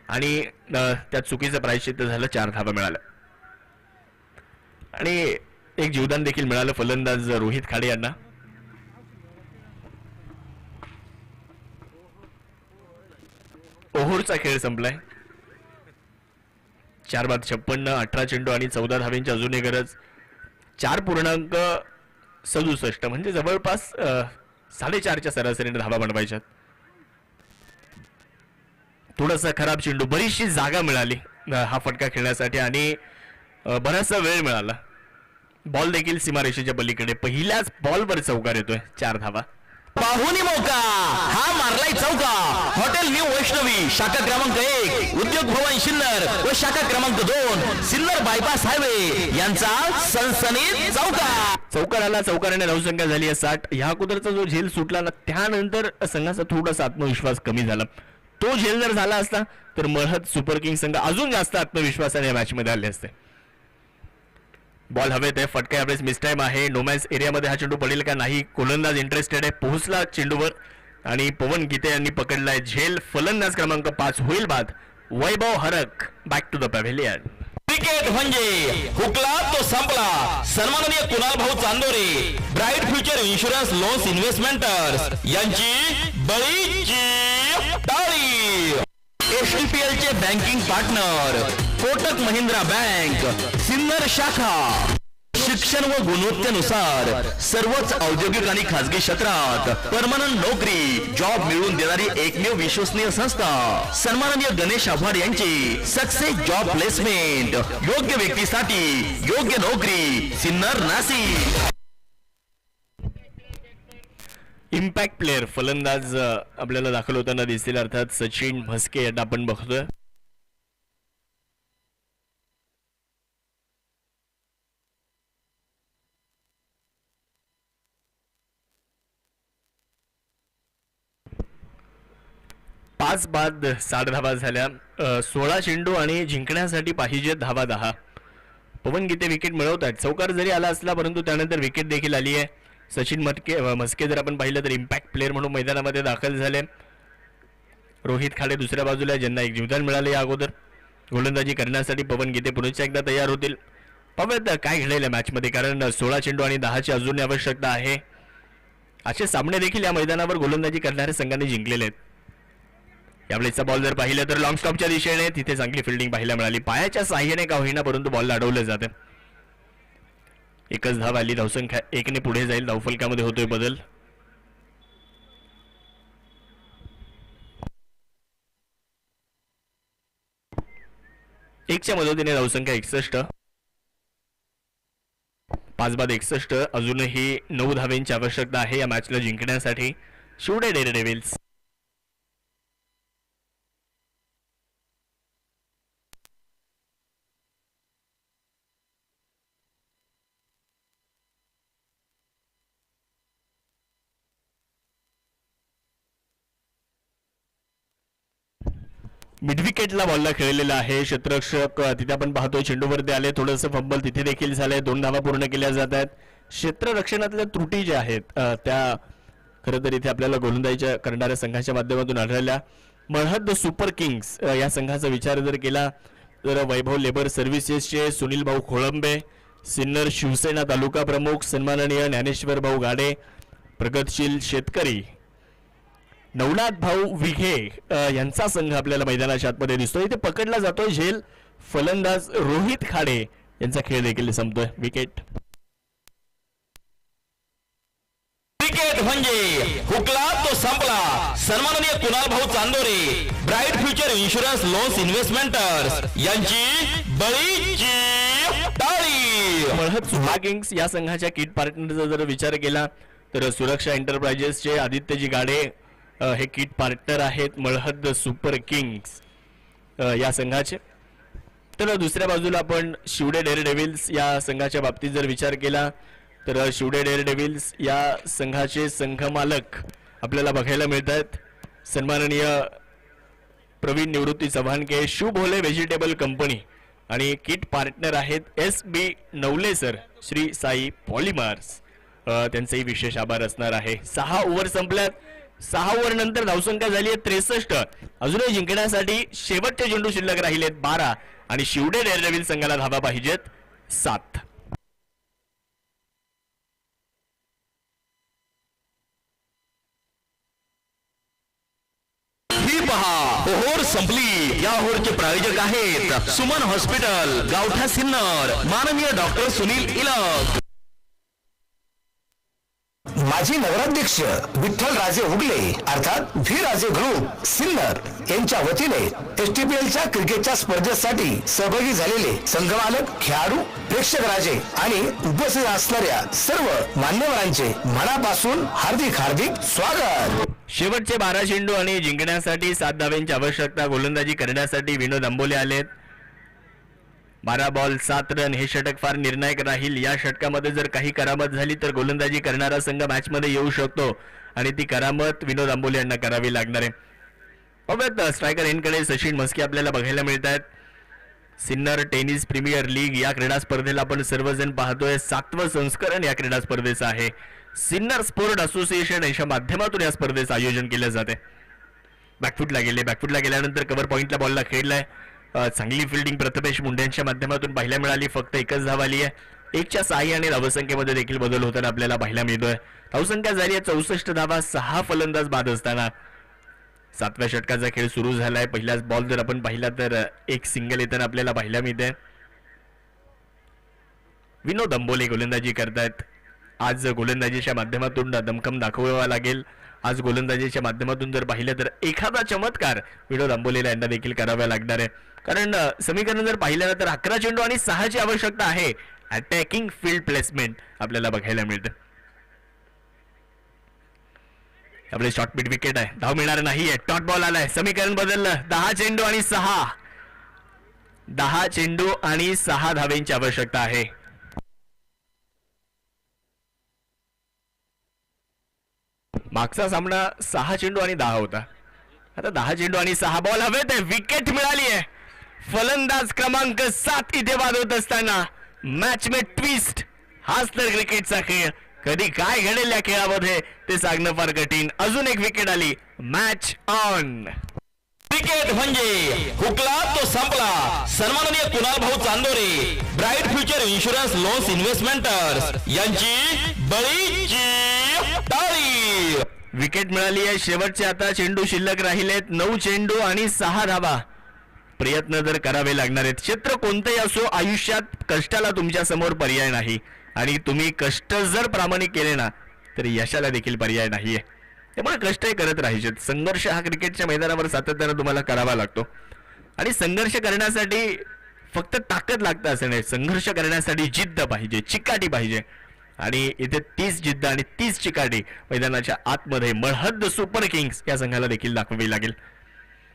आणि त्या चुकीचं प्रायश्चित्त झालं. 4 धावा मिळाल्या आणि एक जीवदान देखील मिळालं फलंदाज रोहित खाडे यांना. ओव्हरचा खेळ संपलाय. 4/56, 18 चेंडू आणि 14 धावांची अजूनही गरज. 4.67 म्हणजे जवळपास 4.5च्या सरासरीने धावा बनवायच्यात. थोडासा खराब चेंडू, बरीचशी जागा मिळाली हा फटका खेळण्यासाठी आणि बराचसा वेळ मिळाला. बॉल देखील सीमारेषेच्या पलीकडे. पहिल्याच बॉलवर चौकार येतोय. 4 धावा. पाहुणी मौका हा मारलाय चौका. हॉटेल न्यू वैष्णवी शाखा क्रमांक 1 उद्योग भवन सिन्नर व शाखा क्रमांक 2 सिन्नर बायपास हायवे यांचा सनसनीत चौका. चौकार आला. चौकाराने धावसंख्या झाली आहे 60. ह्या अगोदरचा जो झेल सुटला ना, त्यानंतर संघाचा थोडासा आत्मविश्वास कमी झाला. तो झेल जर झाला असता तर मरहद सुपर किंग संघ अजून जास्त आत्मविश्वासाने मॅच मध्ये आले असते. बॉल हवेत आहे. फटका यावेळेस मिसटाईम आहे. नोमॅन्स एरियामध्ये हा चेंडू पडेल का नाही. गोलंदाज इंटरेस्टेड आहे. पोहोचला चेंडूवर आणि पवन गीते यांनी पकडलाय झेल. फलंदाज क्रमांक 5 होईल बाद. Vaibhav Harak back to the pavilion. Cricket म्हणजे हुकला तो संपला. सन्माननीय Kunal Bhau Chandore, bright future insurance loans investmenters यांची बळीची टाळी. STPL चे banking partner Kotak Mahindra bank Sinnar शाखा. शिक्षण व गुणवत्तेनुसार सर्वच औद्योगिक आणि खासगी क्षेत्रात परमनंट नोकरी जॉब मिळवून देणारी एकमेव विश्वसनीय संस्था सन्माननीय गणेश आव्हाड यांची सक्सेस जॉब प्लेसमेंट. योग्य व्यक्तीसाठी योग्य नोकरी सिन्नर नाशिक. इम्पॅक्ट प्लेअर फलंदाज आपल्याला दाखल होताना दिसतील, अर्थात सचिन म्हस्के यांना आपण बघतोय. पाच बाद 60 धावा झाल्या. 16 चेंडू आणि जिंकण्यासाठी पाहिजे धावा 10. पवन गीते विकेट मिळवत आहेत. चौकार जरी आला असला परंतु त्यानंतर विकेट देखील आली आहे. सचिन म्हस्के जर आपण पाहिलं तर इम्पॅक्ट प्लेअर म्हणून मैदानामध्ये दाखल झाले. रोहित खाडे दुसऱ्या बाजूला, ज्यांना एक जीवदान मिळाले या अगोदर. गोलंदाजी करण्यासाठी पवन गीते पुन्हा एकदा तयार होतील. पाहूयात काय घडेल या मॅचमध्ये, कारण 16 चेंडू आणि 10ची अजून आवश्यकता आहे. असे सामने देखील या मैदानावर गोलंदाजी करणाऱ्या संघाने जिंकलेले आहेत. यावेळेचा बॉल जर पाहिलं तर लॉंग स्टॉपच्या दिशेने, तिथे चांगली फिल्डिंग पाहायला मिळाली. पायाच्या साह्याने का होईना परंतु बॉलला अडवलं जातं. एकच धाव आली. धावसंख्या 1ने पुढे जाईल. धावफलकामध्ये होतोय बदल. एकच्या मदतीने धावसंख्या 61. 5 बाद 61. अजूनही 9 धावेंची आवश्यकता आहे या मॅचला जिंकण्यासाठी. शिवडे डेअरडेव्हिल्स. मिड विकेटला बॉलला खेळलेला आहे. क्षेत्ररक्षक तिथे आपण पाहतोय चेंडूवरती आले. थोडंसं फंबल तिथे देखील झालंय. 2 धावा पूर्ण केल्या जात आहेत. क्षेत्ररक्षणातल्या त्रुटी ज्या आहेत त्या खरं तर इथे आपल्याला गोलंदाजीच्या करणाऱ्या संघाच्या माध्यमातून आढळल्या. मळहद सुपर किंग्स या संघाचा विचार जर केला तर वैभव लेबर सर्व्हिसेसचे सुनील भाऊ खोळंबे, सिन्नर शिवसेना तालुका प्रमुख सन्माननीय ज्ञानेश्वर भाऊ गाडे, प्रगतशील शेतकरी नवनाथ भाऊ विघे यांचा संघ आपल्याला मैदानाच्या आतमध्ये दिसतोय. इथे पकडला जातोय झेल. फलंदाज रोहित खाडे यांचा खेळ देखील संपतोय. विकेट म्हणजे हुकला तो संपला. सन्माननीय Kunal Bhau Chandore, bright future insurance loans investmenters यांची बळीची टाळी. मळहद सुपर किंग्स या संघाच्या किट पार्टनरचा जर विचार केला तर सुरक्षा एंटरप्राइजेसचे आदित्यजी गाडे हे किट पार्टनर आहेत मळहद सुपर किंग्स या संघाचे. तर दुसऱ्या बाजूला आपण शिवडे डेअरडेव्हिल्स या संघाच्या बाबतीत जर विचार केला तर शिवडे डेअरडेव्हिल्स या संघाचे संघमालक आपल्याला बघायला मिळत आहेत. सन्माननीय प्रवीण निवृत्ती चव्हाण के शिव भोले व्हेजिटेबल कंपनी आणि किट पार्टनर आहेत SB Navale sir, Shri Sai polymers. त्यांचेही विशेष आभार असणार आहे. 6 ओव्हर संपल्यात. 6 ओव्हर नंतर धावसंख्या झाली आहे 63. अजूनही जिंकण्यासाठी शेवटचे चेंडू शिल्लक राहिलेत 12 आणि शिवडे डेअरडेव्हिल संघाला धावा पाहिजेत 7. ही पहा ओव्हर संपली. या ओव्हरचे प्रायोजक आहेत सुमन हॉस्पिटल, गावठा सिन्नर, माननीय डॉक्टर सुनील इलक. माजी नगराध्यक्ष विठ्ठल राजे उगले अर्थात व्ही राजे ग्रुप सिन्नर यांच्या वतीने STPLच्या क्रिकेटच्या स्पर्धेसाठी सहभागी झालेले संघमालक, खेळाडू, प्रेक्षक राजे आणि उपस्थित असणाऱ्या सर्व मान्यवरांचे मनापासून हार्दिक हार्दिक स्वागत. शेवटचे 12 चेंडू आणि जिंकण्यासाठी 7 धावेंची आवश्यकता. गोलंदाजी करण्यासाठी विनोद आंबोले आलेत. 12 बॉल 7 रन हे षटक फार निर्णायक राहील. या षटकामध्ये जर काही करामत झाली तर गोलंदाजी करणारा संघ मॅचमध्ये येऊ शकतो आणि ती करामत विनोद आंबोले यांना करावी लागणार आहे. बघूयात स्ट्रायकर एंडकडे सचिन म्हस्के आपल्याला बघायला मिळत आहेत. सिन्नर टेनिस प्रीमियर लीग या क्रीडा स्पर्धेला आपण सर्वजण पाहतोय. 7वं संस्करण या क्रीडा स्पर्धेचं आहे. सिन्नर स्पोर्ट असोसिएशन यांच्या माध्यमातून या स्पर्धेचं आयोजन केलं जाते. बॅकफुटला गेल्यानंतर कव्हर पॉइंटला बॉलला खेळलाय. चांगली फिल्डिंग प्रथमेश मुंडेंच्या माध्यमातून पाहायला मिळाली. फक्त एकच धाव आली आहे. 1च्या साह्याने धावसंख्येमध्ये देखील बदल होताना आपल्याला पाहायला मिळतोय. धावसंख्या झाली आहे 64 धावा. 6 फलंदाज बाद असताना 7व्या षटकाचा खेळ सुरू झालाय. पहिलाच बॉल जर आपण पाहिला तर एक सिंगल येताना आपल्याला पाहायला मिळते. विनोद अंबोले गोलंदाजी करतायत. आज गोलंदाजीच्या माध्यमातून दमखम दाखवावा लागेल. आज गोलंदाजीच्या माध्यमातून जर पाहिलं तर एखादा चमत्कार विनोद अंबोलेला यांना देखील करावा लागणार आहे. कारण समीकरण जर पाहिलं तर 11 चेंडू आणि 6ची आवश्यकता आहे. अटॅकिंग फील्ड प्लेसमेंट आपल्याला बघायला मिळतं. आपले शॉर्ट मिड विकेट आहे. धाव मिळणार नाहीये. डॉट बॉल आलाय. समीकरण बदललं. 10 चेंडू आणि 6. 10 चेंडू आणि 6 धावेंची आवश्यकता आहे. मागचा सामना 6 चेंडू आणि 10 होता. आता 10 चेंडू आणि 6 बॉल हवेत. विकेट मिळाली आहे. फलंदाज क्रमांक 7 इथे बाद होत असताना मॅच में ट्विस्ट. हाच तर क्रिकेटचा खेळ. कधी काय घडेल या खेळामध्ये ते सांगणं फार कठीण. अजून एक विकेट आली. Match on. क्रिकेट म्हणजे हुकला तो संपला. सन्माननीय Kunal Bhau Chandore, bright future insurance loans investmenters यांची बळीची टाळी. विकेट मिळाली आहे. शेवटचे आता चेंडू शिल्लक राहिलेत. 9 चेंडू आणि 6 धावा. प्रयत्न तर करावे लागणार आहेत. क्षेत्र कोणतंही असो, आयुष्यात कष्टाला तुमच्या समोर पर्याय नाही. आणि तुम्ही कष्ट जर प्रामाणिक केले ना तर यशाला देखील पर्याय नाहीये. त्यामुळे कष्टही करत राहायचे. संघर्ष हा क्रिकेटच्या मैदानावर सातत्यानं तुम्हाला करावा लागतो. आणि संघर्ष करण्यासाठी फक्त ताकद लागतं असं नाही. संघर्ष करण्यासाठी जिद्द पाहिजे, चिकाटी पाहिजे. आणि इथे 30 जिद्द आणि 30 चिकाटी मैदानाच्या आतमध्ये मळहद्द सुपर किंग्स या संघाला देखील दाखवावी लागेल.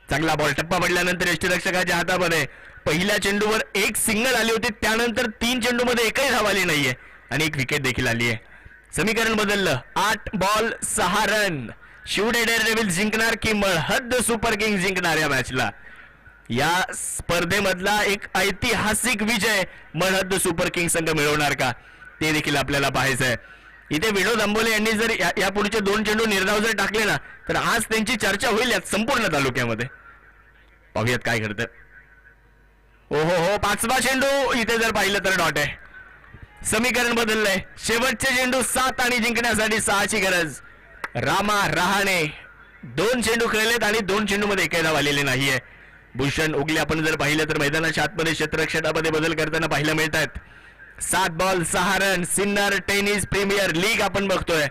चांगला बॉल. टप्पा पडल्यानंतर यष्टीरक्षकाच्या हातामध्ये पहिल्या चेंडूवर एक सिंगल आली होती. त्यानंतर 3 चेंडूमध्ये एकही धाव आली नाहीये आणि एक विकेट देखील आली आहे. समीकरण बदललं. 8 बॉल 6 रन. शिवडे डेअरडेव्हिल्स जिंकणार की मळहद्द सुपर किंग्स जिंकणार या मॅचला? या स्पर्धेमधला एक ऐतिहासिक विजय मळहद्द सुपर किंग्स संघ मिळवणार का ते देखील आपल्याला पाहायचं आहे. इथे विनोद अंबोले यांनी जर या पुढचे 2 चेंडू निर्धाव जर टाकले ना तर आज त्यांची चर्चा होईल यात संपूर्ण तालुक्यामध्ये. पाहूयात काय घडतं. हो 5वा चेंडू इथे जर पाहिलं तर डॉट आहे. समीकरण बदललंय. शेवटचे चेंडू 7 आणि जिंकण्यासाठी 6ची गरज. रामा रहाणे 2 चेंडू खेळलेत आणि 2 चेंडूमध्ये एकही धाव आलेली नाहीये. भूषण उगले आपण जर पाहिलं तर मैदानाच्या आतमध्ये क्षेत्ररक्षणामध्ये बदल करताना पाहायला मिळत आहेत. 7 ball 6 run. Sinnar tennis premier league आपण बघतोय.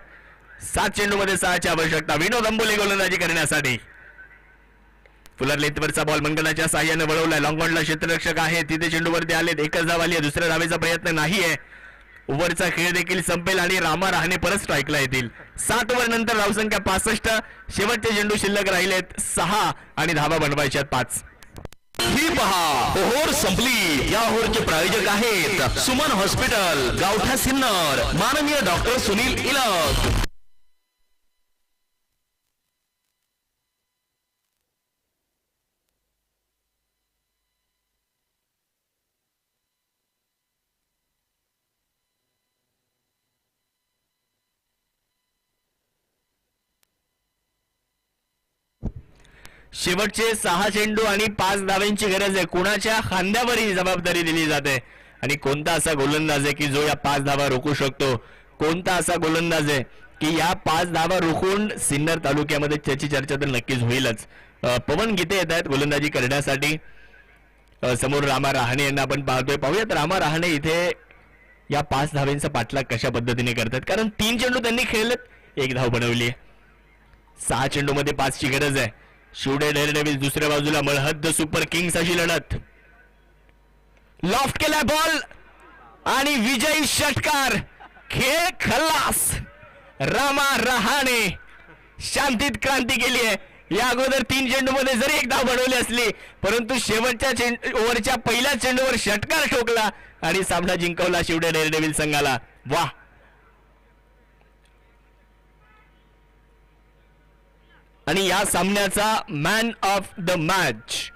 7 चेंडूमध्ये 6ची आवश्यकता. विनोद अंबोले गोलंदाजी करण्यासाठी. फुलर लेंथवरचा बॉल मंगलाच्या साह्याने वळवलाय. लॉंगॉनला क्षेत्ररक्षक आहे. तिथे चेंडूवरती आलेत. एकच धाव आली आहे. दुसऱ्या धावेचा प्रयत्न नाहीये. ओव्हरचा खेळ देखील संपेल आणि रामा रहाणे परत स्ट्राईकला येतील. 7 ओव्हर नंतर धावसंख्या 65. शेवटचे चेंडू शिल्लक राहिलेत 6 आणि धावा बनवायच्यात 5. ही पहा ओव्हर संपली. या ओव्हरचे प्रायोजक आहेत सुमन हॉस्पिटल, गावठा सिन्नर, माननीय डॉक्टर सुनील इलक. शेवटचे 6 चेंडू आणि 5 धावांची गरज आहे. कुणाच्या खांद्यावर ही जबाबदारी दिली जाते आणि कोणता असा गोलंदाज आहे की जो या 5 धावा रोखू शकतो? कोणता असा गोलंदाज आहे की या 5 धावा रोखून सिन्नर तालुक्यामध्ये त्याची चर्चा तर नक्कीच होईलच. पवन गीते येत आहेत गोलंदाजी करण्यासाठी. समोर रामा रहाणे यांना आपण पाहतोय. पाहूयात रामा रहाणे इथे या 5 धावांचा पाठलाग कशा पद्धतीने करतात. कारण 3 चेंडू त्यांनी खेळलेत, 1 धाव बनवली आहे. 6 चेंडूमध्ये 5ची गरज आहे. शिवडे डेअरडेव्हिल्स दुसऱ्या बाजूला मळहद्द सुपर किंग्स अशी लढत. लॉफ्ट केला बॉल आणि विजयी षटकार. खेळ खल्लास. रामा रहाणे शांतीत क्रांती केली आहे. या अगोदर 3 चेंडूमध्ये जरी 1 धाव बनवली असली परंतु शेवटच्या ओव्हरच्या पहिल्या चेंडूवर षटकार ठोकला आणि सामना जिंकवला शिवडे डेअरडेव्हिल्स संघाला. वाह. आणि या सामन्याचा मॅन ऑफ द मॅच